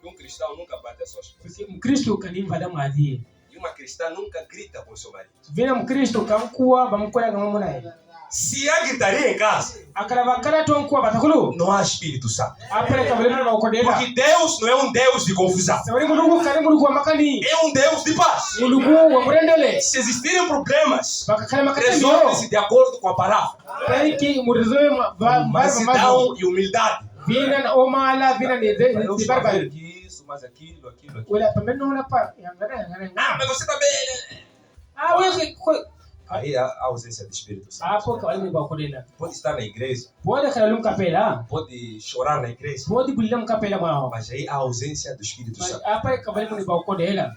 Um cristão nunca bate a sua esposa. E uma cristã nunca grita com seu marido. Se há gritaria em casa, não há Espírito Santo. Porque Deus não é um Deus de confusão. É um Deus de paz. Se existirem problemas, resolve-se de acordo com a palavra. Mansidão e humildade. Isso, mas aquilo. Mas você também. Aí a ausência do Espírito Santo. Pode estar na igreja, pode chorar na igreja, mas aí a ausência do Espírito Santo.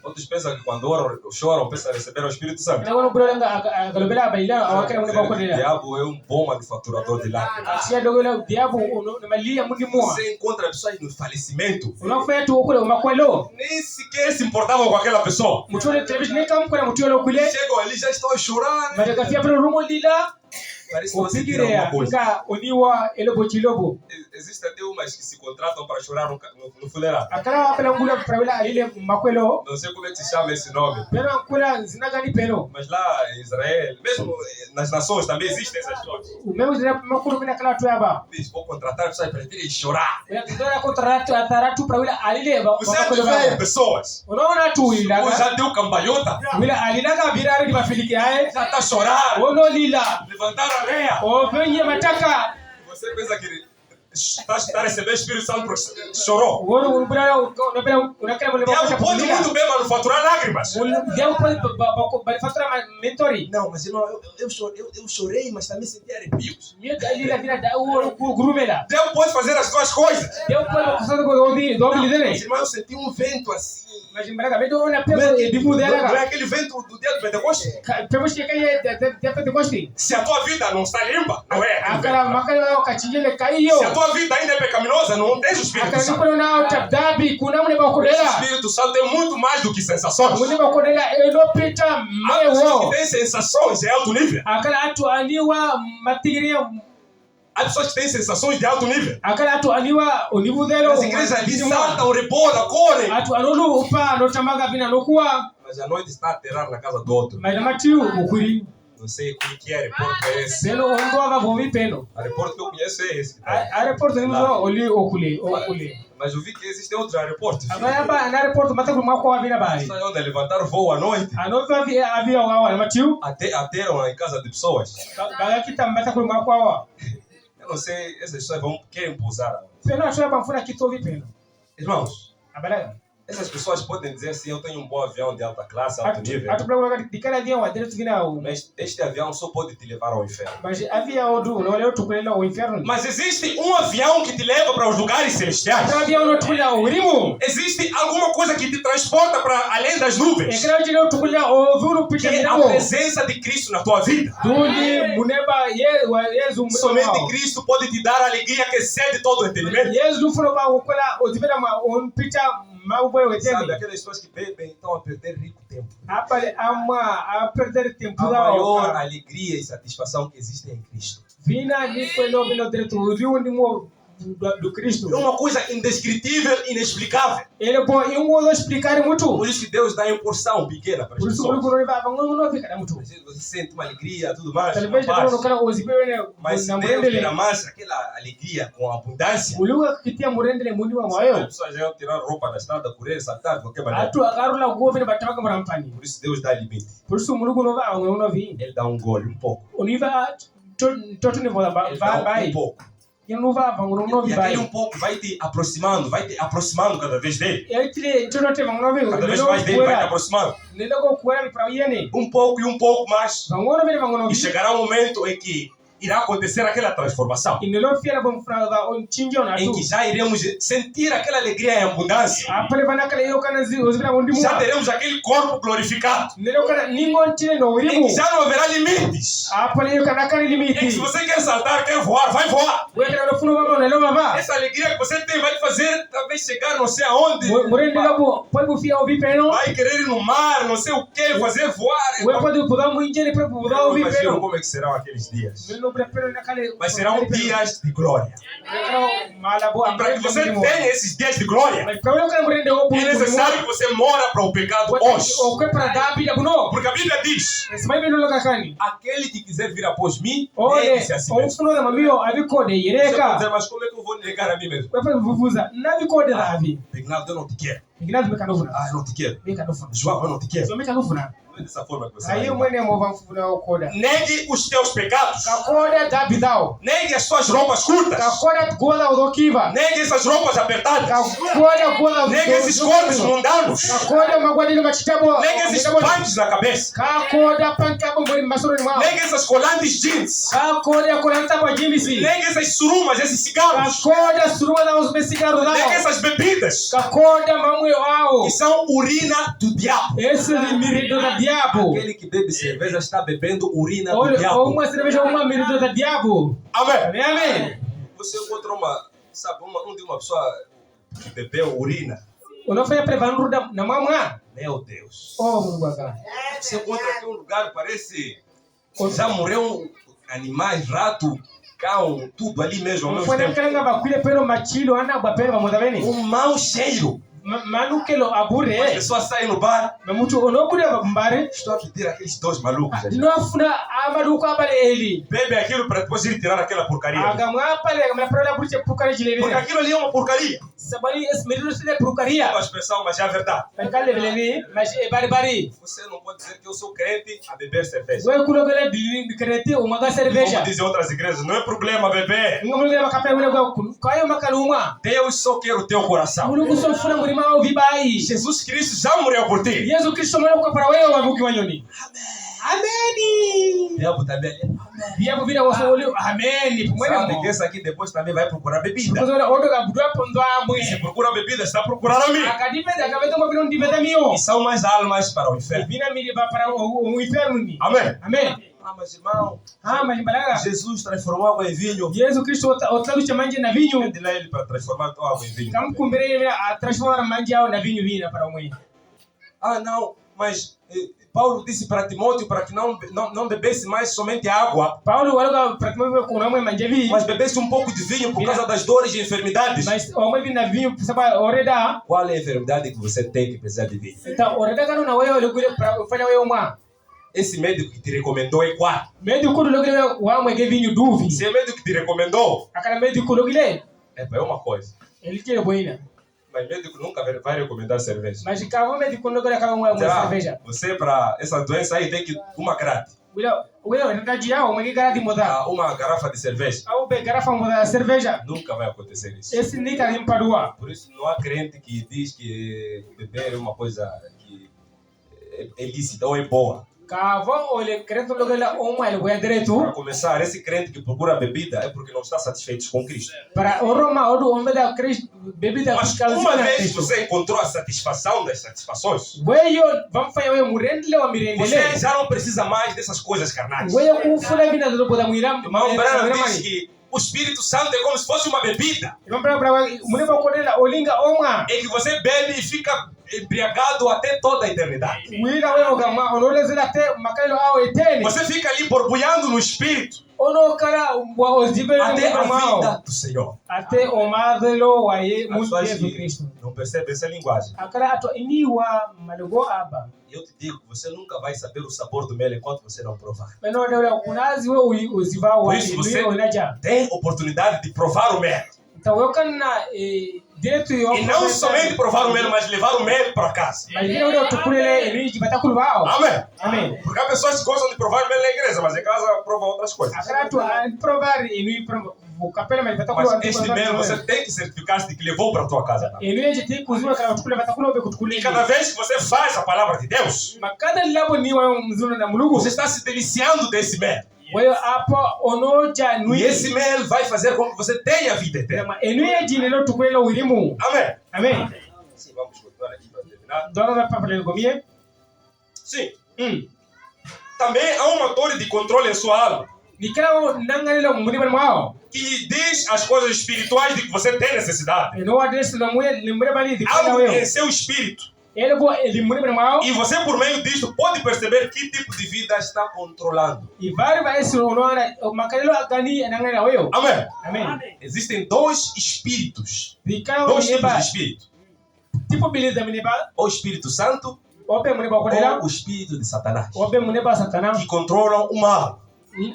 Outros pensam que quando choram, pensam receber o Espírito Santo. O diabo é um bom manufaturador de lágrimas. Você encontra pessoas no falecimento, nem sequer se importavam com aquela pessoa. Chegam ali, já estão a chorar. Parece que você tira alguma coisa. Existem até umas que se contratam para chorar no funeral. Não sei como é que se chama esse nome. Mas lá em Israel, mesmo nas nações também existem essas coisas. Diz: vou contratar pessoas para virem chorar. Você vê pessoas. Já deu cambalhota. Já está chorando. Levantaram a areia. Você pensa que Está a receber o Espírito Santo porque chorou. O Diabo pode muito bem manufaturar lágrimas. Não, mas eu chorei, mas também senti arrepios. Deus pode fazer as duas coisas. Mas, irmão, eu senti um vento assim. Não é aquele vento do dia do Pentecoste? Se a tua vida não está limpa, não é. Se a tua vida ainda é pecaminosa, não tem o Espírito Santo. O Espírito Santo tem muito mais do que sensações. A pessoa que tem sensações é alto nível. Há pessoas que têm sensações de alto nível. As igrejas ali saltam, rebolam, correm. Mas a noite está a aterrar na casa do outro. Não sei o que aeroporto é esse. Aeroporto que eu conheço é esse. Mas eu vi que existem outros aeroportos. Sabe onde levantaram voo à noite? Aterram em casa de pessoas. Eu não sei, essas pessoas querem pousar. Irmãos, essas pessoas podem dizer assim, eu tenho um bom avião de alta classe, alto nível. Mas este avião só pode te levar ao inferno. Mas existe um avião que te leva para os lugares celestiais. Existe alguma coisa que te transporta para além das nuvens. Que é a presença de Cristo na tua vida. Somente Cristo pode te dar a alegria que excede todo o entendimento. Sabe, aquelas pessoas que bebem estão a perder rico tempo. A maior alegria e satisfação que existe em Cristo. É uma coisa indescritível, inexplicável. Por isso que Deus dá uma porção pequena para as pessoas. Você sente uma alegria, tudo mais. Mas se Deus derramasse aquela alegria com abundância, as pessoas iam tirar roupa da estrada, correr, saltar de qualquer maneira. Por isso Deus dá limite. Ele dá um gole, um pouco. Ele dá um pouco. E aquele um pouco vai te aproximando cada vez dele. Cada vez mais dele vai te aproximando. Um pouco e um pouco mais. E chegará um momento em que irá acontecer aquela transformação. Em que já iremos sentir aquela alegria em abundância. Já teremos aquele corpo glorificado. Em que já não haverá limites. Em que se você quer saltar, quer voar, vai voar. Essa alegria que você tem vai te fazer talvez chegar não sei aonde. Vai querer ir no mar, não sei o que, fazer voar. Não imagino como é que serão aqueles dias. Mas serão dias de glória. E para que você tenha esses dias de glória, é necessário que você mora para o pecado hoje. Porque a Bíblia diz: aquele que quiser vir após mim, negue-se a si mesmo. Você pode dizer, mas como é que eu vou negar a mim mesmo? Reginaldo, eu não te quero. Ah, eu não te quero. João, eu não te quero. Não é dessa forma que você vai. Negue os teus pecados. Negue as suas roupas curtas. Negue essas roupas apertadas. Negue esses corpos mundanos. Negue esses punks na cabeça. Negue essas colantes jeans. Negue essas surumas, esses cigarros. Negue essas bebidas que são urina do diabo. Aquele que bebe cerveja está bebendo urina do diabo. Amém. Você encontrou uma pessoa que bebeu urina? Meu Deus. Você encontra aqui um lugar, parece já morreu animais, rato, cão, tudo ali mesmo ao mesmo tempo. Um mau cheiro. manukelo abure As pessoas saem no bar. mamutu onobure mbare Estou a pedir aqueles dois malucos. nofuna amaduko abale eli Bebe aquilo para depois ir tirar aquela porcaria. agamwa pale agamna prola burche pukare Porque jilele aquilo ali é uma porcaria. sabali esmerido se pukaria Uma expressão, mas é a verdade. bakale beleni mas bari Você não pode dizer que eu sou crente a beber cerveja. we kulo gele dilin kreti o maga cerveja Como dizem outras igrejas, não é problema beber. ngomul gele makape wele go kayo makaluma Deus só quer o teu coração. mulugu so funa murima o vibai Jesus Cristo já morreu por ti. Yesu Kristo mwana kwa para wewe wabuki wanyoni ameni Diabo também. biabu vira wasoli ameni Sabe pumwene que esse aqui depois também vai procurar bebida. Kuzola odo ka budwa pondo Se amwe procura bebida, está procurando a mim. akadipenda kabeto mabino ndibeta miyo E são mais almas para o inferno. bina mili ba para o inferno ni Amém. amen Mas irmão, malimbalaga Jesus transformou água em vinho. Yesu Kristo otalu chamanje na vinyo Pede lá ele para transformar a tua água em vinho. kamkumbere a transformar manje ao na vinho vina para mwe Ah, não, mas Paulo disse para Timóteo para que não bebesse mais somente água, Paulo waloga pratimwe kuna mwe manje vi mas bebesse um pouco de vinho por causa das dores e enfermidades. mas o mwe vina vinyo saba oreda Qual é a enfermidade que você tem que precisar de vinho? ta oreda kanu na wewe lugule para fanya wewe mwa Esse médico que te recomendou é qual? médico lugule wa mwe ge vinyo duvi Se é médico que te recomendou, akala médico lugule é uma coisa. ele tira boina Mas médico nunca vai recomendar cerveja. mas kavo médico lugule kama mwe Será? cerveja Você para essa doença aí tem que uma grade, wila wewe ndaji yao mwe garadi moda uma garrafa de cerveja. au be garafa moda cerveja Nunca vai acontecer isso. esse nika limpadua Por isso não há crente que diz que beber é uma coisa que é lícita ou é boa. kavo ole kreto lugule o mwe ele boya direto Para começar, esse crente que procura bebida é porque não está satisfeito com Cristo. para oroma odu ombeda Kristo bebida Mas uma vez você encontrou a satisfação das satisfações, weyo vamfanya wewe murendele wa mirendele você já não precisa mais dessas coisas carnais. wewe kufuna vina zoboda mwiram Irmão Branham diz que o Espírito Santo é como se fosse uma bebida. muleba kodela olinga omwa É que você bebe e fica embriagado até toda a eternidade. wira wewe gama onolezela te makailo ao etene Você fica ali borbulhando no Espírito ono kala wa ozibe até a vida do Senhor. ate omadelo wa As pessoas Yesu que Kristo não percebem essa linguagem. akala ato iniwa malogo aba Eu te digo, você nunca vai saber o sabor do mel enquanto você não provar. meno dela kunazi we uziva wa Por isso você onaja tem oportunidade de provar o mel. então eu kana direto yo E não somente provar o mel, mas levar o mel para casa. mas vile ule tukulele ni batakulu wao Amém. amen Porque há pessoas que gostam de provar mel na igreja, mas em casa provam outras coisas. akala tu provar inui ukapela mas batakulu Mas este mel você tem que certificar-se de que levou para a tua casa. inui jeti kuzua kala tukule batakulu be E kutukule cada vez que você faz a palavra de Deus, makada labo ni wa mzuna na mulugu você está se deliciando desse mel. wewe hapo onoja E nui esse mel vai fazer com que você tenha vida eterna. inui jinelo tukulele wilimu Amém. amen Sim, vamos continuar aqui para terminar. dona da papa legomie Sim. Também há uma torre de controle em sua alma nikao nangalelo mulibal mwao que lhe diz as coisas espirituais de que você tem necessidade. eno adresse no mwe limbali dikana Algo wewe em seu espírito. ele bo limbali mwao E você, por meio disto, pode perceber que tipo de vida está controlando. ivari ba esi onora makalelo agani nangala wewe Amém. amen Existem dois espíritos. dikao Dois tipos neba de espírito. tipo beleza mineba O Espírito Santo ope muneba kodela ou o espírito de Satanás. ope muneba satana Que controlam o mal.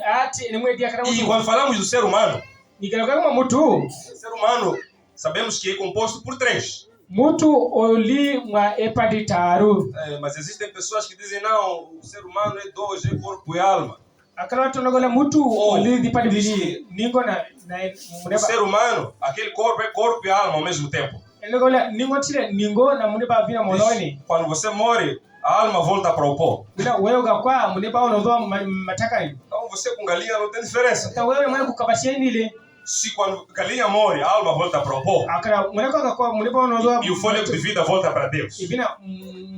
ati nemwe dia kana E quando falamos do ser humano, nikalo kama mutu o ser humano sabemos que é composto por três. mutu oli mwa epadi taru Mas existem pessoas que dizem, não, o ser humano é dois, é corpo e alma. akala tonogola mutu oli dipadi bili ningo na O muneba ser humano, aquele corpo é corpo e alma ao mesmo tempo. elogola ningo tire ningo na muneba vina moloni Quando você morre, a alma volta para o pó. bila wewe kwa muneba onozo matakani Então você com galinha não tem diferença. ta wewe mwana kukabasheni ile Se quando galinha morre, a alma volta para o pó. akala mwana kwa muneba onozo E o fôlego de vida volta para Deus. ibina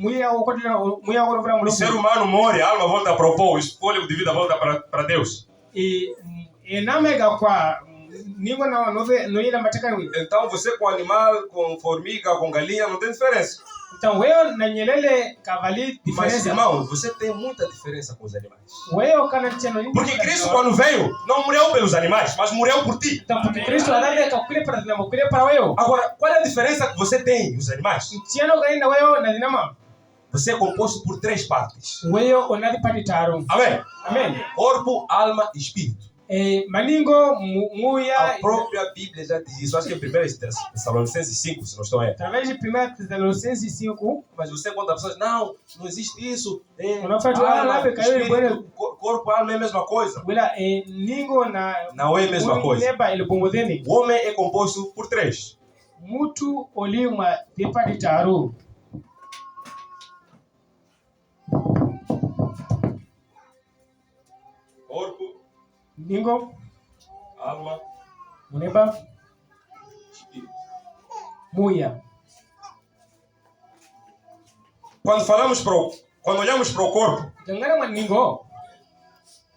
muya okodila muya okodila O mulugu ser humano morre, a alma volta para o pó. O fôlego de vida volta para Deus. namega kwa ningo na noze noyela matakani Então você com animal, com formiga, com galinha, não tem diferença. Então, wewe na nyelele kavali Mas, diferença. irmão, você tem muita diferença com os animais. Wewe kana tcheno nini? Porque Cristo, quando veio, não morreu pelos animais, mas morreu por ti. Então, porque Cristo anataka kakule para dinamo kule para wewe. Agora, qual é a diferença que você tem com os animais? Tcheno gani na wewe na dinama? Você é composto por 3 partes. Wewe onadi pati taro. Amém? Amen. Corpo, alma e espírito. Maningo muya. A própria Bíblia já diz isso. Acho que é 1 Tessalonicenses 5, se não estou errado. Através de 1 Tessalonicenses 5. Mas você conta para pessoas, não existe isso. Corpo, alma é a mesma coisa. Não é a mesma coisa. O homem é composto por 3. Mutu olima depati taro. Corpo, Ningo, alma, muneba, espírito. muya. Quando olhamos para o corpo, Gangara maningo.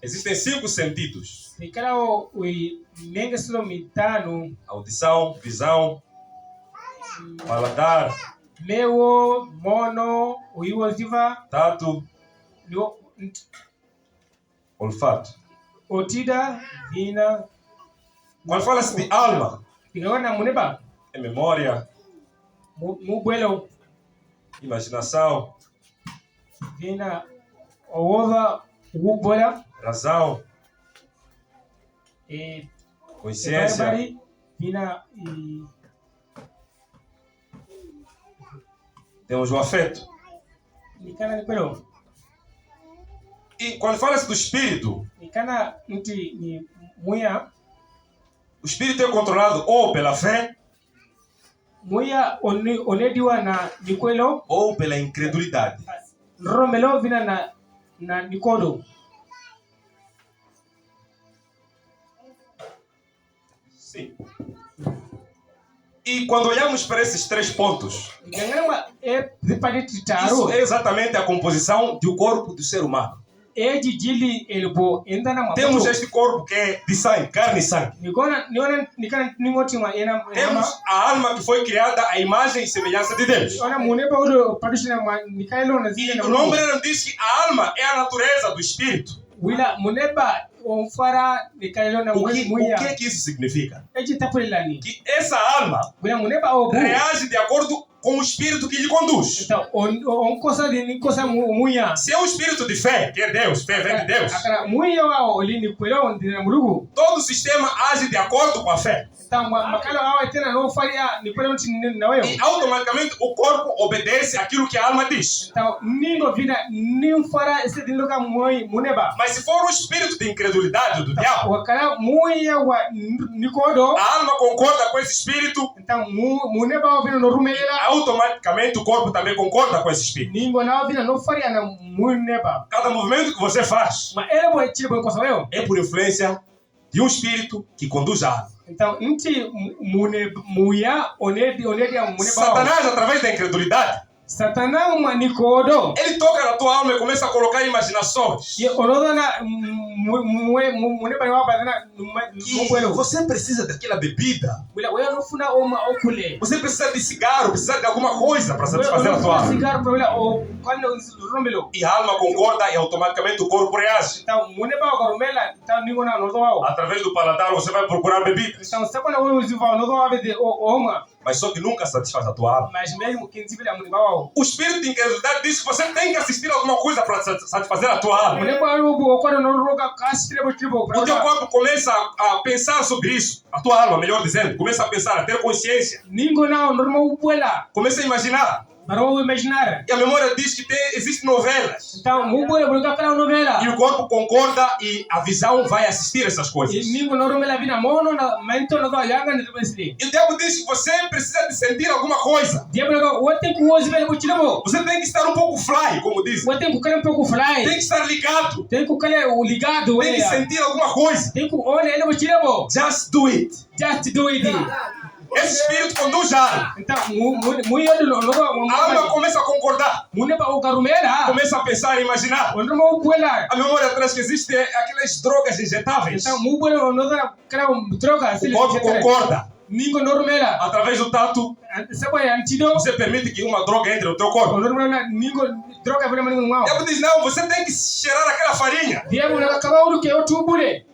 existem 5 sentidos: Nikarao nengeslo mitano. audição, visão, paladar, Lewo, mono, uiwoziva, tato, olfato. otida, vina. Quando fala-se de alma, Tigawana muneba, é memória, mubuelo, imaginação, vina, oova, ubola, razão, consciência, barbari, vina, temos o afeto. nikana nipelo. E quando fala-se do espírito, Nikana nti ni muya, o espírito é controlado ou pela fé muya onediwa na nikwelo, ou pela incredulidade. romelo vina na nikodo. Sim. E quando olhamos para esses 3 pontos, Gangara zipati isso taro. é exatamente a composição do corpo do ser humano. Jili elbo endana Temos este corpo que é de sangue, carne e sangue. nikana ningoti ma ena Temos a alma que foi criada à imagem e semelhança de Deus. ona muneba udo padushina ma nikailo na E zile na o nome não diz que a alma é a natureza do espírito. wila muneba onfara nikailo na O que muya é que isso significa? tapulani Que essa alma wila muneba obu reage de acordo com o espírito que lhe conduz. então on kosa de nikosa muya Se é um espírito de fé, que é Deus, fé vem de Deus, akara muya wa olini kwelo ndina murugu todo o sistema age de acordo com a fé. então makalo awa tena no faria nikwelo nti na wewe E automaticamente o corpo obedece aquilo que a alma diz. então ningo vida nimfara ese dinloka muneba Mas se for o espírito de incredulidade do diabo, wakala muya wa nikodo a alma concorda com esse espírito, então muneba wa vino no rumela automaticamente o corpo também concorda com esse espírito. ningo na vina no faria na muneba Cada movimento que você faz ma ele boy chile boy kosa wewe é por influência de um espírito que conduz a alma. então nti muya onedi ya muneba Satanás, através da incredulidade, satana uma nikodo ele toca na tua alma e começa a colocar imaginações. ye onodo na muneba wa badana Que você precisa daquela bebida, wila wewe no funa oma okule você precisa de cigarro, precisa de alguma coisa para satisfazer a tua alma. cigar pro wila o quando rombelo E a alma concorda e automaticamente o corpo reage. então muneba wa romela então ningo na onodo wa Através do paladar você vai procurar bebidas, então sekona wewe uziva onodo wa de oma mas só que nunca satisfaz a tua alma. mas mesmo que nzivile muneba wa O espírito de incredulidade diz que você tem que assistir alguma coisa para satisfazer a tua alma. muneba wa okora no roga kasitrebo tribo O teu corpo começa a pensar sobre isso. A tua alma, melhor dizendo, começa a pensar, a ter consciência. ningo na normal ubuela Começa a imaginar. baro imaginar E a memória diz que existem novelas. então ubuela bulga kala novela E o corpo concorda e a visão vai assistir essas coisas. ningo no romela vina mono na mento no yanga ni tubesli E o diabo diz que você precisa de sentir alguma coisa. diablo ga wote ku wozi bele buchilebo Você tem que estar um pouco fly, como dizem. wote ku kala pouco Tem fly que estar ligado. tem ku kala o ligado Tem que sentir alguma coisa. tem ku one ele buchilebo Just do it. just do it Esse espírito conduz a alma. então muyo no A alma começa a concordar. muneba o garumela Começa a pensar e imaginar. onroma ubuela A memória traz que existem aquelas drogas injetáveis. então mubuela no kala droga O corpo concorda. ningo normela Através do tato, sabo ya ntido você permite que uma droga entre no teu corpo. normela ningo droga vile mani O ngao diabo diz, não, você tem que cheirar aquela farinha. diabo na kabaulu ke otubule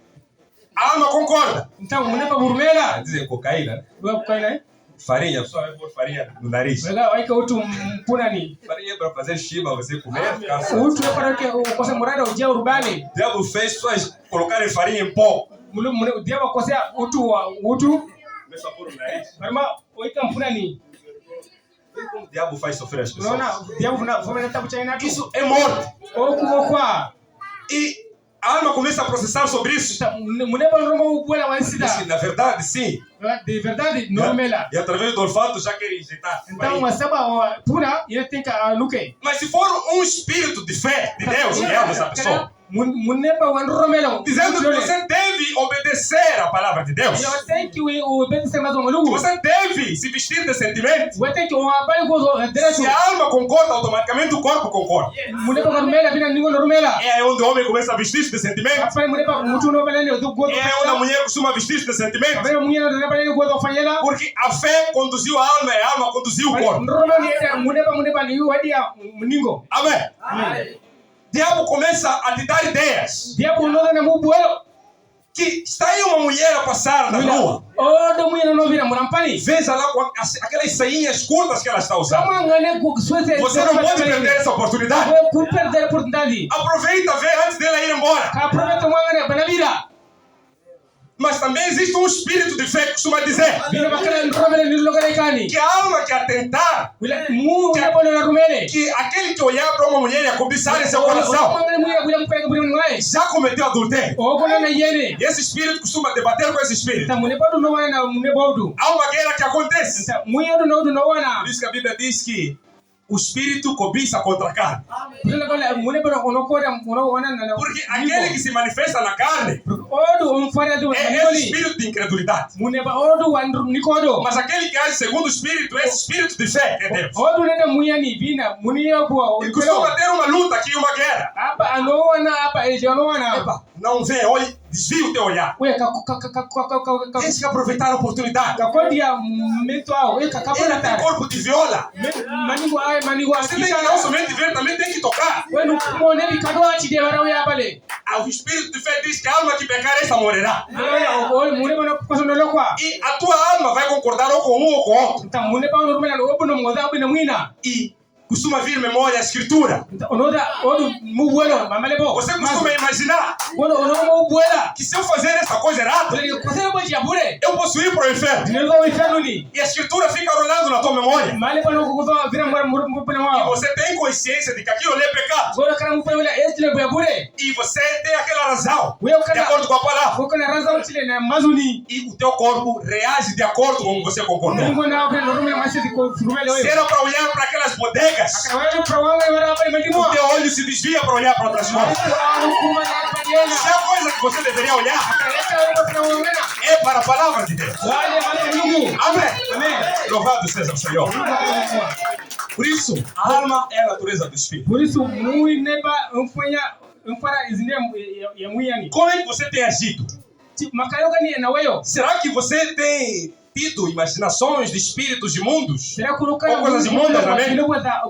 A alma concorda. então muneba burmela Dizem cocaína, wa kaina farinha, a pessoa vai pôr farinha no nariz. wega waika utu mpunani Farinha para fazer chiba, você comer, ficar só. utu para ke kosa murada ujia urbani O diabo fez pessoas colocarem farinha em pó. mulu diabo kosa utu wa utu Começa a pôr no nariz. marma waika mpunani Vê como o diabo faz sofrer as pessoas. unaona diabo na fomena tabu chaina tu Isso é morte. okubokwa E a alma começa a processar sobre isso. muneba normo ubula wa Diz sida que, na verdade, sim. de verdade normela E através do olfato já quer injetar. então wasaba pura ile tenka luke Mas se for um espírito de fé, de Deus, guiando essa pessoa, muneba wa romelo dizendo que você deve obedecer a palavra de Deus, eu tenho que o bem ser mais maluco você deve se vestir de sentimento. eu tenho que o abai go direto Se a alma concorda, automaticamente o corpo concorda. muneba normela bina ningo normela É onde o homem começa a vestir-se de sentimento. apai muneba mutu no belene do go É onde a mulher costuma vestir-se de sentimento. abai munye no belene go fanyela Porque a fé conduziu a alma e a alma conduziu o corpo. normelo ni muneba ni wadi ningo Amém. Diabo começa a te dar ideias. diabo no na mubuelo Que está aí uma mulher a passar na rua. oh do munye no vira murampani Veja lá com aquelas sainhas curtas que ela está usando. kama ngane go suete Você não pode perder essa oportunidade. ku perder oportunidade Aproveita, vê antes dela ir embora. ka prometo ngane banavira Mas também existe um espírito de fé que costuma dizer bina bakala romele ni logare kani que a alma que atentar, wila mu na bono na rumele que aquele que olhar para uma mulher e a cobiçar em seu coração, ngane mu ya wila mpeka buri ngai já cometeu adultério. o gono na yene E esse espírito costuma debater com esse espírito. ta mune bodu no wana na mune bodu Há uma guerra que acontece. ta mu yodu no do no wana Por isso que a Bíblia diz que o espírito cobiça contra a carne. bina gola mune bodu ono ko da ono wana na Porque aquele que se manifesta na carne odu on fara do é esse espírito de incredulidade. mune ba odu wan nikodo Mas aquele que age segundo o espírito é esse espírito de fé, que é Deus. odu nenda muyani bina muni yobo E costuma ter uma luta aqui, uma guerra. apa ano wana apa eje ono wana Epa, não vê, olhe, desvia o teu olhar. we Tens que aproveitar a oportunidade. ka kodi ya mento ao we ka Ele kabona tem ta corpo de viola. manigo ai manigo Você tem que não somente ver, também tem que tocar. we no mo ne bi kado ati de wara we abale O espírito de fé diz que a alma que pecar, essa morrerá. o mune bono koso no lokwa E a tua alma vai concordar ou com um ou com outro. ta mune ba no rumela no obuno mo da bina muina E costuma vir memória a escritura. ono da odu mu bueno mamale bo Você costuma imaginar ono mo buela que se eu fazer essa coisa errada, le ko se bo ya bure eu posso ir para o inferno. ne lo ifanu ni E a escritura fica rolando na tua memória. male bono ko ko vira mo bina E wa você tem consciência de que aquilo ali é pecado. gono kara mu pele esle bo bure E você tem aquela razão, we de kana acordo com a palavra. ko kana ranza utile na mazuni E o teu corpo reage de acordo com o que você concordou. ningo na ko no rumela masi ko rumele we Se era para olhar para aquelas bodegas, akawale prawanga wara pale medimo o teu olho se desvia para olhar para outras coisas. Se a coisa que você deveria olhar é para a palavra de Deus. Amém. Louvado seja o Senhor. Por isso, a alma é a natureza do Espírito. Por isso, muito neba mfanya izinde ya muyani. Como é que você tem agido? Makayo gani na weyo? Será que você tem tido imaginações de espíritos imundos? Será kuruka Ou coisas imundas na mente?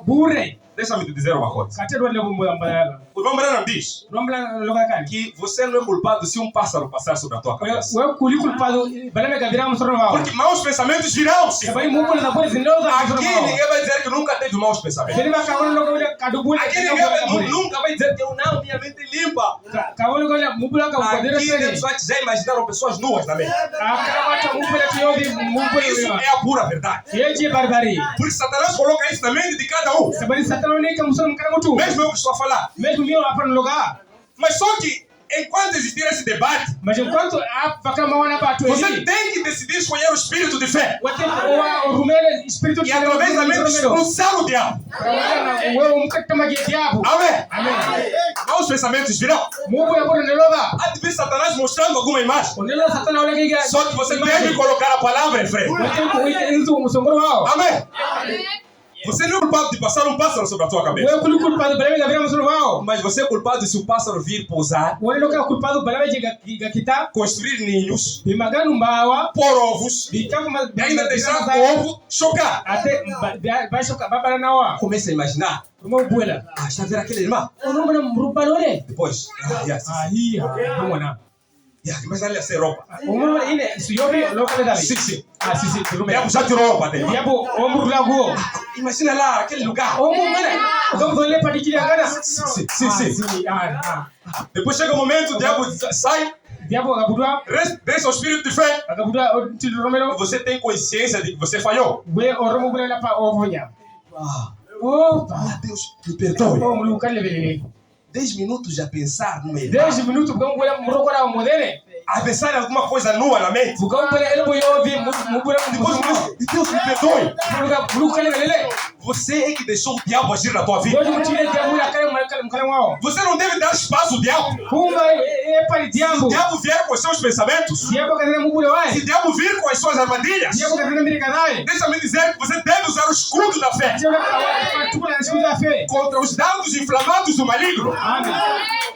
bure. Deixa-me te dizer uma coisa. Katero le mbaya. O irmão Branham diz Rombla lokakani. que você não é culpado se um pássaro passar sobre a tua cabeça. Wewe kulikul pado balame gavira msoro wao. Porque maus pensamentos virão. Sabai mungu na boy zindoza Aqui msoro wao. ninguém vai dizer que nunca teve maus pensamentos. Ele vai kawono lokole kadubule. Aqui ninguém nunca vai dizer que eu não, minha mente é limpa. Kawono lokole mubula ka kwadera Aqui sene. Deus vai te já imaginaram pessoas nuas na mente. Akara wata mubula kiyobi mubula. Isso é a pura verdade. Yeje barbari. Porque Satanás coloca isso na mente de cada um. Sabai satanone ka msoro mkara mutu. Mesmo eu que estou a falar. Mesmo mio hapa no lugar. Mas só que, enquanto existir esse debate, Mas enquanto hapa kama wana batu você tem que decidir escolher o espírito de fé. wote o rumele espírito E através da mente expulsar o diabo. wewe mkatama diabo. Amém. Amen. Maus pensamentos virão. Mungu ya bora neloba. Há de ver Satanás mostrando alguma imagem. Onelo satana wala giga. Só que você tem que colocar a palavra em frente. wote kuita inzu musongoro wao. Amém. Você não é culpado de passar um pássaro sobre a tua cabeça. Wewe kuli culpado bala bela vira musul wao. Mas você é culpado se o pássaro vir pousar, Wewe loka culpado bala bela kita construir ninhos, bimaganu mbawa pôr ovos, bitamu e ainda deixar o ovo chocar. até vai chocar babara nawa. Comece a imaginar. Como buela. Está a ver aquele irmão? O nome não rubalore. Depois, Aí, como não? mas ali a ser roupa. O nome ine suyobi loka dali. Sim. Sim. Diabo já tirou roupa dele. Diabo omur lago. Imagina lá, aquele lugar. Omur mana? Então vou ler para dizer agora. Sim. Depois chega o momento, o diabo sai. Diabo agabudwa. Desce o espírito de fé. Agabudwa o tilo romero. Você tem consciência de que você falhou. We oromo bula pa ovonya. Opa. Deus me perdoe. Como nunca levei. 10 minutos já pensar no meio. 10 minutos vamos bula murokora o modelo. A pensar em alguma coisa nua na mente. Vamos bula ele boyo vi mubula Depois, Deus me perdoe. Nunca levei. Você é que deixou o diabo agir na tua vida. Hoje o tilo diabo na cara wao. Você não deve dar espaço ao diabo. Como é para Se o diabo? diabo vier com os seus pensamentos, Diabo que não mubula vai. se o diabo vir com as suas armadilhas, Diabo que não briga dai. deixa-me dizer que você deve usar o escudo da fé Diabo que tu na escuta fé. contra os dardos inflamados do maligno. Amém.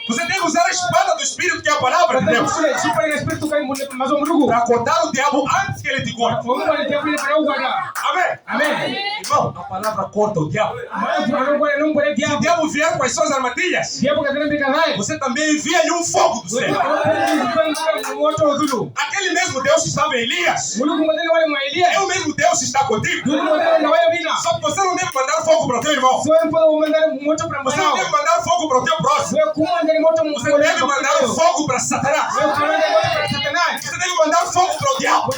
Você tem que usar a espada do Espírito, que é a palavra de Deus, Super espírito cai mas o murugo. para cortar o diabo antes que ele te corte. Vamos para diabo para o guarda. Amém? Amém. Irmão, a palavra corta o diabo. Mas não pode Se o diabo. diabo vier com as suas armadilhas, Diabo que não briga dai. você também envia-lhe um fogo do céu. Aquele mesmo Deus que estava em Elias é o mesmo Deus que está contigo. Só que você não deve mandar fogo para o teu irmão. Você não deve mandar fogo para o teu próximo. Você deve mandar fogo para Satanás. Você deve mandar fogo para o diabo.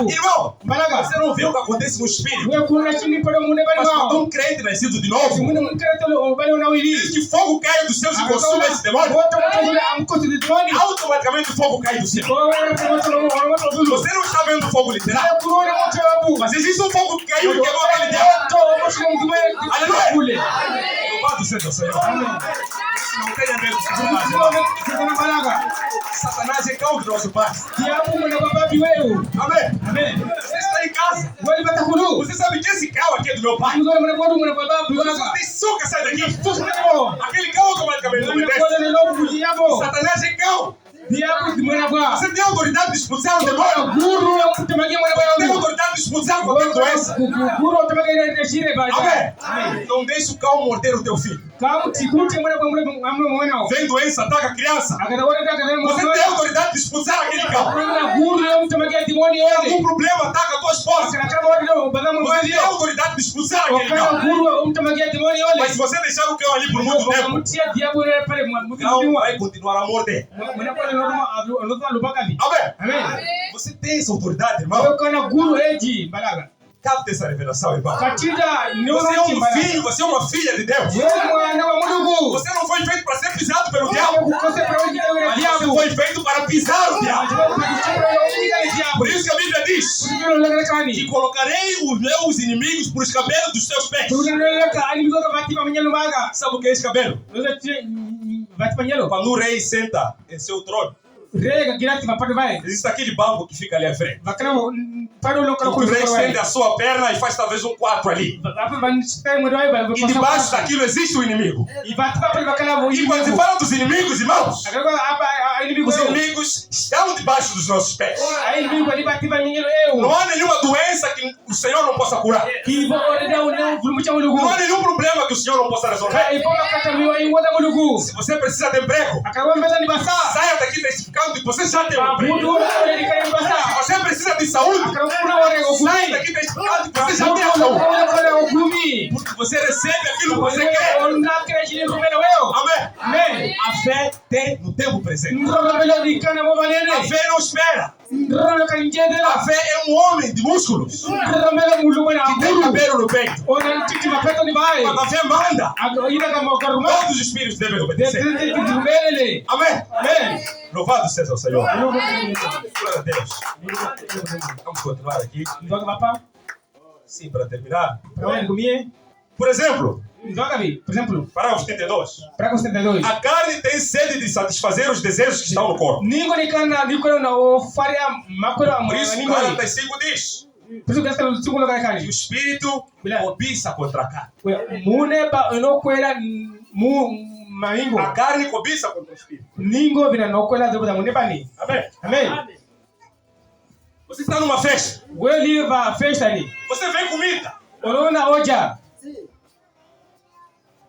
Irmão, você não vê o que acontece no espírito. Mas quando um crente nascido de novo, diz que fogo cai dos céus e consome esse demônio, automaticamente o fogo cai do céu. Você não está vendo o fogo literal, mas existe um fogo que caiu e queimou aquele diabo. Aleluia! Louvado seja o Senhor. Não tenha medo de Satanás, irmão. Satanás é cão de nosso pai. Amém? Você está em casa. Você sabe que esse cão aqui é do meu pai. Você tem suca, sai daqui. Aquele cão automaticamente obedece. Satanás é cão. Você tem autoridade de expulsar o demônio. Tem autoridade de expulsar qualquer doença. Amém? Não deixe o cão morder o teu filho. Vem doença, ataca a criança. Você tem autoridade de expulsar aquele cão. Tem algum problema, ataca a tua esposa. Você tem autoridade de expulsar aquele cão. Mas se você deixar o cão ali por muito tempo, o cão vai continuar a morder. Amém? Você tem essa autoridade, irmão. Capta essa revelação, irmão. Você é um filho, você é uma filha de Deus. Você não foi feito para ser pisado pelo diabo. Você foi feito para pisar o diabo. Por isso que a Bíblia diz que colocarei os meus inimigos por os cabelos dos seus pés. Sabe o que é esse cabelo? Quando o rei senta em seu trono, existe aquele banco que fica ali à frente. O rei estende a sua perna e faz talvez um 4 ali. E debaixo daquilo existe o inimigo. E quando se fala dos inimigos, irmãos, os inimigos estão debaixo dos nossos pés. Não há nenhuma doença que o Senhor não possa curar. Não há nenhum problema que o Senhor não possa resolver. Se você precisa de emprego, saia daqui testificando que você já tem um emprego. Se você precisa de saúde, saia daqui testificando que você já tem a saúde. Porque você recebe aquilo que você quer. Amém? A fé tem no tempo presente. A fé não espera. A fé é um homem de músculos que tem cabelo no peito. Quando a fé manda, todos os espíritos devem obedecer. Amém? Louvado seja o Senhor. Glória a Deus. Vamos continuar aqui. Sim, para terminar. Por exemplo, parágrafo 32. A carne tem sede de satisfazer os desejos que estão no corpo. Por isso, 45 diz: Por isso que essa luta com E o espírito cobiça contra a carne. Muneba no kwela maingo. A carne cobiça contra o espírito. Ningo vina no kwela da muneba ni. Amém. Amém. Você está numa festa. Wewe va festa ni. Você vem comida. Unaona hoja.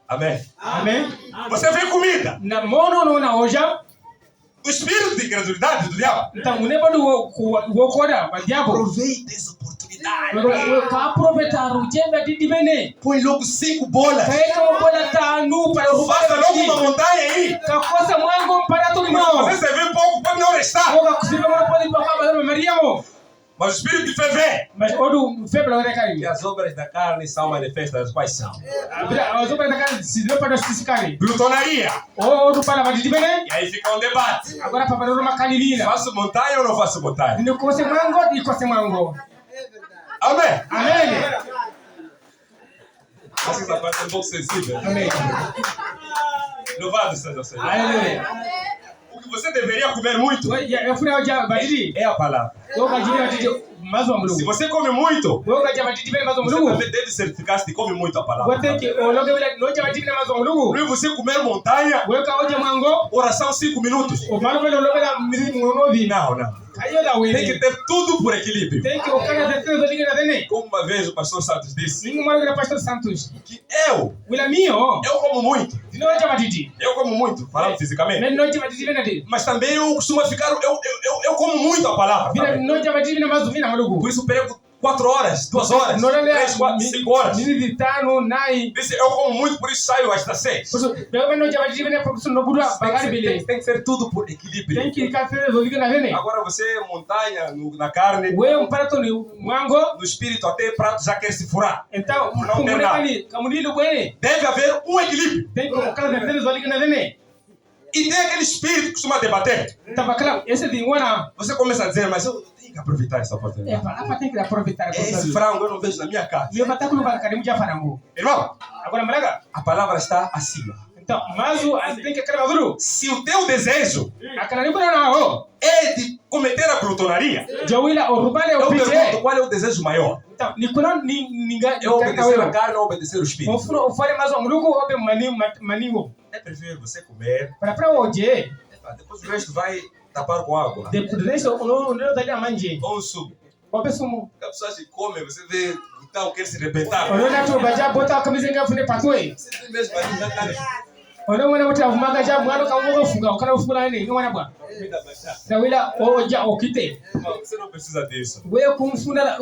Amém. Amém. Você vem comida. Na mono unaona hoja. O espírito de incredulidade do diabo. Então muneba do wokoda wa diabo. Aproveita essa oportunidade. Ka aproveitar o jembe de divene. Põe logo 5 bolas. Kaeka bola tanu para Faça logo uma montanha aí. Ka kosa mwango para todo mundo. Você vê pouco, pode não restar. Oga kusiba mwana pode baka Mariamo. Mas o espírito de fé vem. Mas odu febra wana kai. E as obras da carne são manifestas. Quais são? As obras da carne se não para fisicari. Glutonaria. Odu para vai divene. E aí fica um debate. Agora para uma canilina. Faço montanha ou não faço montanha? Ni kose mwango e kose mwango. Amém. Amém. Acho que essa parte é um pouco sensível. Amém. Louvado seja o Senhor. Aleluia. O que você deveria comer muito Eu fui hoje badiri. é a palavra. Eu badiri mazo amlugu. Se você come muito, Eu badiri bem mazo você amlugu. também deve certificar-se de come muito a palavra. Wote ki ologe wala noja badiri mazo amlugu. Para você comer montanha, Weka hoje mwango. oração 5 minutos. O malo vele ologe la mwonovi. Não. Ayo la Tem que wele. ter tudo por equilíbrio. Tem que o cara zetezo zoliga na dene. Como uma vez o pastor Santos disse, Ningu malo na pastor Santos. que eu Wila mio. como muito. Dino hoje badiri. Eu como muito, falando fisicamente. Men noja badiri bena de. Mas também eu costumo ficar, eu como muito a palavra. Vina Também. noja badiri na mazo vina malugu. Por isso perco 4 horas, 2 horas, 3, 4, 5 horas. Nini vitano nai. Disse, eu como muito, por isso saio às 6. Por isso, bebe noja badiri bena por isso no budua bagari bele. Tem que ser tudo por equilíbrio. Tem que café zoliga na dene. Agora você montanha na carne, Wewe mparato ni mwango. no espírito até prato já quer se furar. Então, Não tem nada. kamunilo bwene. Deve haver um equilíbrio. Tem que o cara zetezo zoliga na dene. E tem aquele espírito que costuma debater. Tabakala, esse de wana. Você começa a dizer, mas eu tenho que aproveitar essa oportunidade. Hapa tem que aproveitar a Esse frango eu não vejo na minha casa. Meu batáculo vai karimu já farango. Irmão, Agora malaga. a palavra está acima. Então, mazu tem que cara maduro. Se o teu desejo Akala ni kuna nao. é de cometer a glutonaria, Jawila orubale eu pergunto opite. qual é o desejo maior? Então, ni kuna ninga É obedecer a carne ou obedecer o espírito? Mofuro ufale mazu amrugo obe maningo. É preferível você comer, Para oje. depois o resto vai tapar com água. Depois o no dali amanje. Ou um suco. Obe sumo. A pessoa se come, você vê, então quer se rebentar. Ona to baja bota kamizenga fune patwe. Você tem mesmo ali, já tá Ona wana muta fumaga ja mwano ka wo funga ukana ufura ni ngwana bwa. Jawila oja okite. Você não precisa disso. Wewe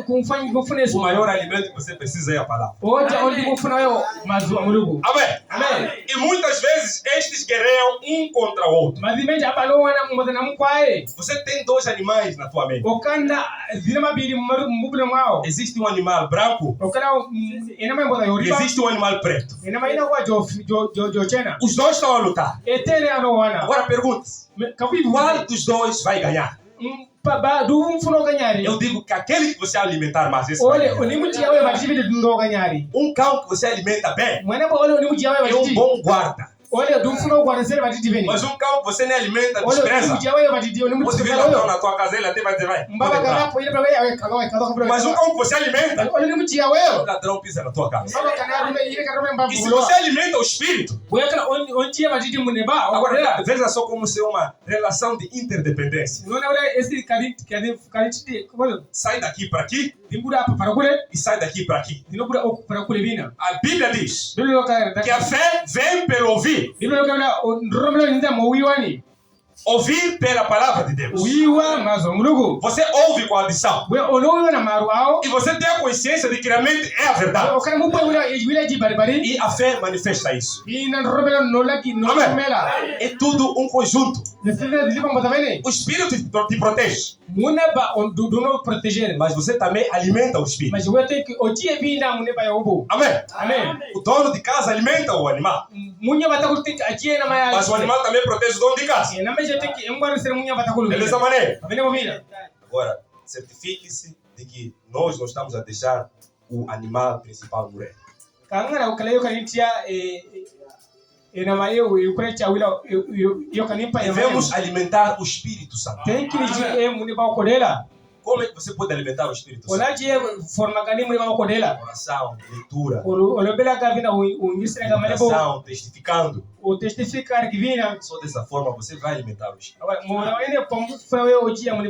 kumfanya kufune O su. maior alimento que você precisa é a palavra. Oja onde kufuna yo mazu amrugo. Amém. Amém. E muitas vezes estes guerreiam um contra o outro. Mazimenja abalo wana mudana mukwae. Você tem 2 animais na tua mente. Okanda zina mabiri mubule mwao. Existe um animal branco Okala ina mambo e yoriba. existe um animal preto. Ina maina kwa jo chena. Os dois estão a lutar. Etele ano wana. Agora pergunta-se, Kavivu qual dos dois vai ganhar? ba du mfuno ganyari. Eu digo que aquele que você alimentar mais, esse Ole vai ganhar. onimuti yawe bajibi de ndo ganyari. Um cão que você alimenta bem Mwana ba ole onimuti yawe é um bajibi. bom guarda. Ole du mfuno kwa nasere bajibi veni. Mas um cão que você nem alimenta, Ole despreza. onimuti yawe bajibi onimuti Você vira kala um cão yo. na tua casa, ele até vai dizer, vai, pode Mbaba entrar. kana po ile ba yawe kagawa kagawa. Mas um cão que você alimenta, Ole onimuti yawe o yo. ladrão pisa na tua casa. Mbaba kana rume ile kana rume mbabu. E se você alimenta o espírito, Wewe kana onti bajibi muneba. agora veja só como ser uma relação de interdependência. Unaona ule esi karititi kwa Sai daqui para aqui dimbuda hapa para kule e sai daqui para aqui. dinobuda para kule bina. A Bíblia diz Dilo ka que a fé vem pelo ouvir. dilo ka na ndromelo nda mowiwani. Ouvir pela palavra de Deus. Wiwa mazongulugu. Você ouve com audição. We olowe na maru ao. E você tem a consciência de que realmente é a verdade. Okana mupwe wila ji bari. E a fé manifesta isso. Ina ndromelo nolaki Amém. nomela. É tudo um conjunto. Nesida dilipa mbotavene. O Espírito te protege. Muneba on duno proteger. Mas você também alimenta o Espírito. Mas we take otie bina muneba yobo. Amém. Amen. O dono de casa alimenta o animal. Munya batakuti atie na maya. Mas o animal também protege o dono de casa. Na meje take embara ser munya batakulu. É dessa maneira. Vene mobina. Agora, certifique-se de que nós não estamos a deixar o animal principal morrer. Kangara ukalayo kanitia ina mayo ukrecha wila yo kanimpa Devemos alimentar o Espírito Santo. tem que liji muneba okolela Como é que você pode alimentar o Espírito Santo? Olaje forma gani muri ma kodela. Oração, leitura, Olobela gavina ungisre gamalebo. oração, testificando. O testificar givina. Só dessa forma você vai alimentar o Espírito. Há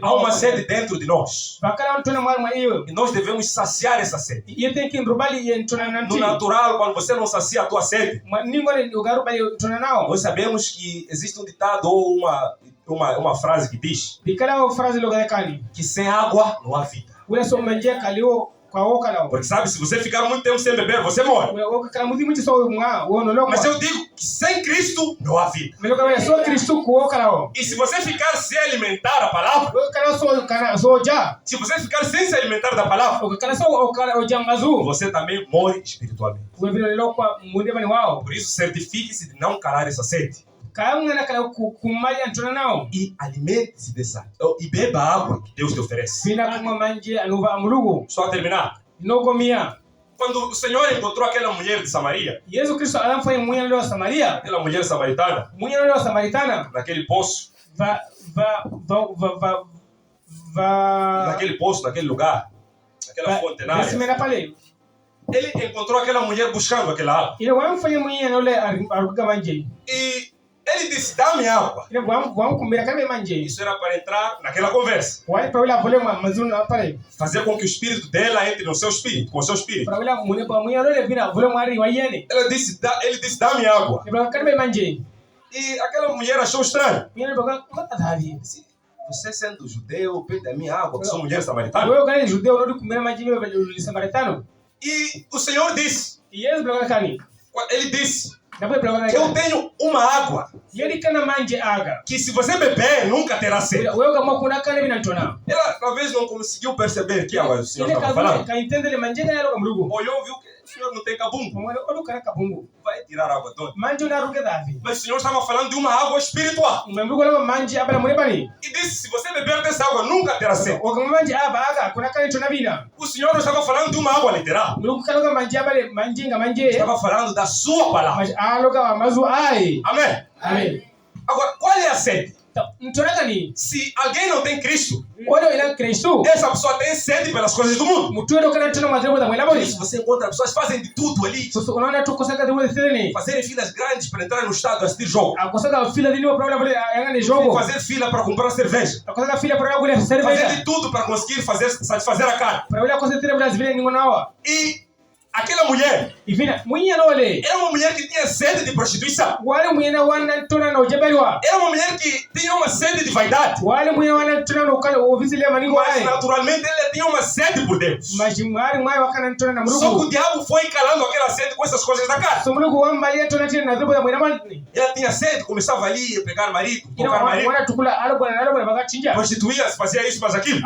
Há uma sede dentro de nós. Bakala ntona mar ma iyo. E nós devemos saciar essa sede. Iyo tenkin rubali ntona nanti. No natural, quando você não sacia a tua sede, Ningone ugaru bali ntona nao. nós sabemos que existe um ditado ou uma frase que diz Dikala frase logalekani. que sem água não há vida. Ule so manje kalio kwa woka lao. Porque sabe, se você ficar muito tempo sem beber, você morre. Ule woka kala muzi so mwa wono loko. Mas eu digo que sem Cristo não há vida. Meloka bali so Kristo ku woka lao. E se você ficar sem alimentar a palavra, Kala so kana so ja. se você ficar sem se alimentar da palavra, Kala so kala o jambazu. você também morre espiritualmente. Ule vile loko munde bani wao. Por isso, certifique-se de não calar essa sede. Kaanga kala kumali ntona nao. E alimente-se dessa. E beba a água que Deus te oferece. Bina kuma manje anuva amulugu. Só a terminar. Nogomia. Quando o Senhor encontrou aquela mulher de Samaria, Yesu Kristo alamfanya mwenye leo Samaria. aquela mulher samaritana, Mwenye leo Samaritana. naquele poço, Va naquele poço, naquele lugar, naquela fontenária, Simena pale. ele encontrou aquela mulher buscando aquela água. Ile wamfanya mwenye leo aruga manje. E ele disse: dá-me água. Ile kumbira kama manje. Isso era para entrar naquela conversa. Wale pa wala vole mazuna pale. Fazer com que o espírito dela entre no seu espírito, com o seu espírito. Para wala mune pa mwenye leo vina vole mari wayene. Ele disse: dá-me água. Ile kama manje. E aquela mulher achou estranho. Mwenye leo matadari. Você sendo judeu, pede a minha água, que sou mulher samaritana. Wewe kama judeu unarudi kumbira manje wewe Samaritano. E o Senhor disse, Yesu bloga kani. ele disse, Depois bloga que eu kani. tenho uma água Yeli kana manje aga. que se você beber, nunca terá sede. Wewe kama kuna kana bina ntona. Ela talvez não conseguiu perceber que água o Senhor Ile estava falando. ka entende le manje kana lo mlugu. Olhou, viu que o Senhor não tem cabumbo. Mwana olu kana kabungu. Vai tirar a água toda. Manje na ruga davi. Mas o Senhor estava falando de uma água espiritual. Mlugu lo manje abala mune bani. E disse, se você beber dessa água, nunca terá sede. O kama manje aba aga kuna kana ntona bina. O Senhor não estava falando de uma água literal. Mlugu kana lo manje abale manje nga manje. Estava falando da sua palavra. Mas alo ka mazu ai. Amém? Amen. Agora, qual é a sede? Ntona kani. Se alguém não tem Cristo, Wado ila Kristo. essa pessoa tem sede pelas coisas do mundo. Mutuwe kana ntona madrebo da mwela Por boni. isso você encontra pessoas que fazem de tudo ali. Soso unaona tu kosa kadri wale theni. Fazerem filas grandes para entrar no estado a assistir jogo. Akosa fila dini wa problema vile yanga ni jogo. Fazer fila para comprar cerveja. Akosa fila para kule Fazer cerveja. de tudo para conseguir satisfazer a carne. Para wale akosa tena bila vile ningo nawa. E aquela mulher Ivina mwinya na wale. era uma mulher que tinha sede de prostituição. Wale mwinya wana ntona na ujebelwa. Era uma mulher que tinha uma sede de vaidade. Wale mwinya wana ntona na ukale ofisi le maningo Mas ai. naturalmente ela tinha uma sede por Deus. Majimari mwaye wakana ntona na Só que mrugu. o diabo foi encalando aquela sede com essas coisas da carne. So mrugu wamba ile ntona tena na dhebo da mwena mani. Ela tinha sede, começava ali a pegar marido, tocar marido, Wana tukula alo bwana baka chinja. prostituía-se, fazia isso, mas aquilo.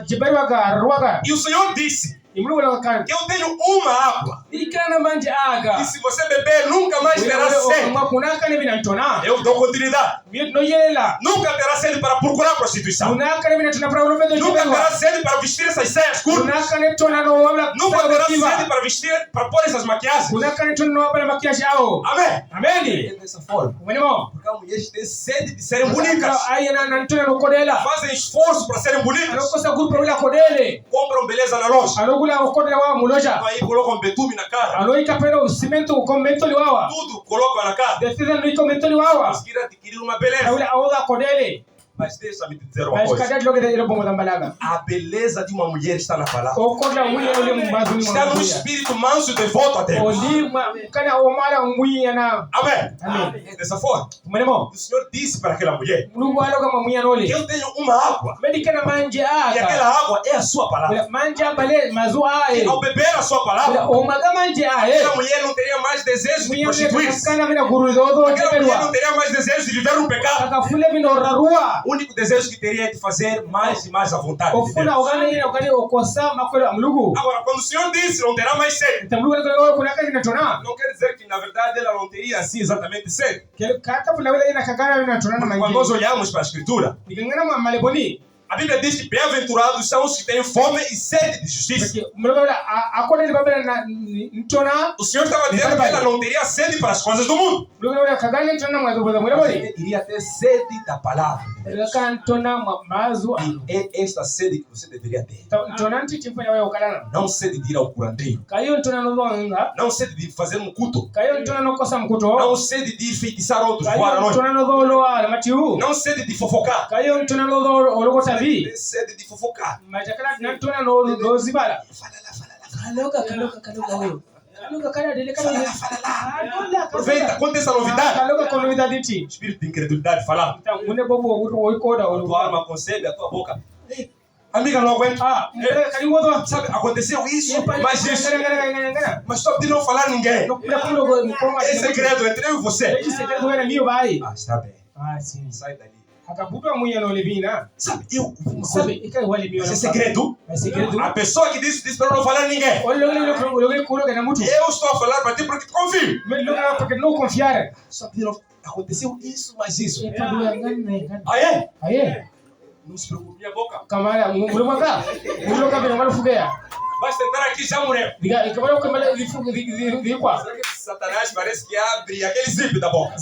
Jebelwa ka ruwaga. E o Senhor disse Imrugu la wakana. que eu tenho uma água. Ikana manje aga. E se você beber, nunca mais terá sede. Kuna kana bina ntona. Eu dou continuidade. No yela. Nunca terá sede para procurar prostituição. Kuna kana bina ntona para ulovedo Nunca jebelwa. terá sede para vestir essas saias curtas. Kuna kana ntona no wabla. Nunca terá sede para vestir, para pôr essas maquiagens. Kuna kana ntona no wabla makiashi ao. Amém? Ameni. É dessa forma. Umenemo. Porque as mulheres têm sede de serem bonitas. Ai na ntona no kodela. Fazem esforço para serem bonitas. Alokosa grupo ula kodele. Compram beleza na loja. Alogula kodela wa muloja. Aí colocam betume na cara. Aloika pero cimento convento liwawa. Tudo colocam na cara. Decida no convento liwawa. Conseguir adquirir uma beleza. Ula aoga kodele. Mas deixa-me te dizer uma Mas coisa. kadad loge de bongo tambalaga. A beleza de uma mulher está na palavra. O kodla mwi ole mbazu ni Está no mwa. espírito manso e devoto a Deus. Oli kana o mala mwi na. Amém? Amém. É dessa forma. Umenemo. O Senhor disse para aquela mulher Mungu aloga mwi nole. que eu tenho uma água. Medikana manje E aga. aquela água é a sua palavra. Manja bale mazu ai. E ao beber a sua palavra, O maga manje ai. aquela mulher não teria mais desejo de prostituir-se. Kana vina guru dodo Aquela mulher jebelwa. não teria mais desejo de viver um pecado. Akafule vino rarua. O único desejo que teria é de fazer mais e mais a vontade de Ofuna Deus. ogana ina ogani okosa makolo amlugu. Agora, quando o Senhor disse não terá mais sede, Tamlugu na kuna kazi natona. não quer dizer que na verdade ela não teria assim exatamente sede. Kata pula wala ina kagana vina natona na Quando nós manje. olhamos para a Escritura, Nikangana maleboni. A Bíblia diz que bem-aventurados são os que têm fome e sede de justiça. O Senhor estava dizendo que ela não teria sede para as coisas do mundo. Ele iria ter sede da palavra. E é esta sede que você deveria ter. Não sede de ir ao curandeiro. Não sede de fazer um culto. Não sede de enfeitiçar outros para a noite. Não sede de fofocar. Sede de fofocar. Aproveita, conta essa novidade. Espírito de incredulidade falando. A tua alma concebe, a tua boca. Amiga, não aguenta. Sabe, aconteceu isso, mas isso. Mas só de não falar a ninguém. É segredo entre eu e você. Está bem. Sai dali. Sabe, mas é segredo. A pessoa que disse para não falar a ninguém. Eu estou a falar para ti porque te confio. Sabe, aconteceu isso, mas isso. Não se preocupe, minha boca. Vai sentar aqui, já morreu. Satanás parece que abre aquele zip da boca.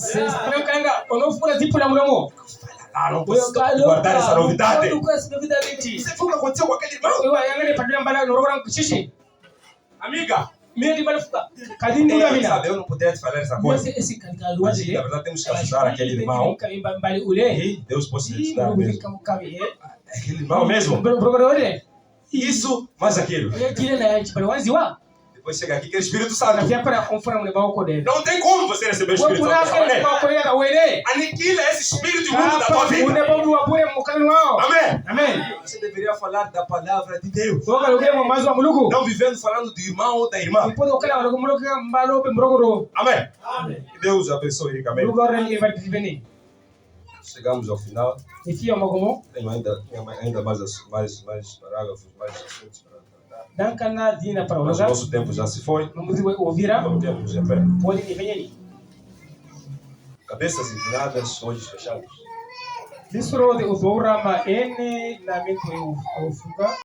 Não posso guardar essa novidade. Você viu o que aconteceu com aquele irmão? Amiga. Sabe, eu não poderia te falar essa coisa. Mas, na verdade, temos que ajudar aquele irmão. E Deus pode te ajudar mesmo. Aquele irmão mesmo. Isso, mas aquilo. Depois chega aqui que é o Espírito Santo. Não tem como você receber o Espírito Santo. Aniquila esse espírito imundo da tua vida. Amém. Você deveria falar da palavra de Deus. Não vivendo falando do irmão ou da irmã. Amém. Que Deus abençoe ricamente. Chegamos ao final. Tenho ainda mais parágrafos, mais assuntos para tratar. Mas o nosso tempo já se foi. Vamos em pé. Cabeças inclinadas, olhos fechados.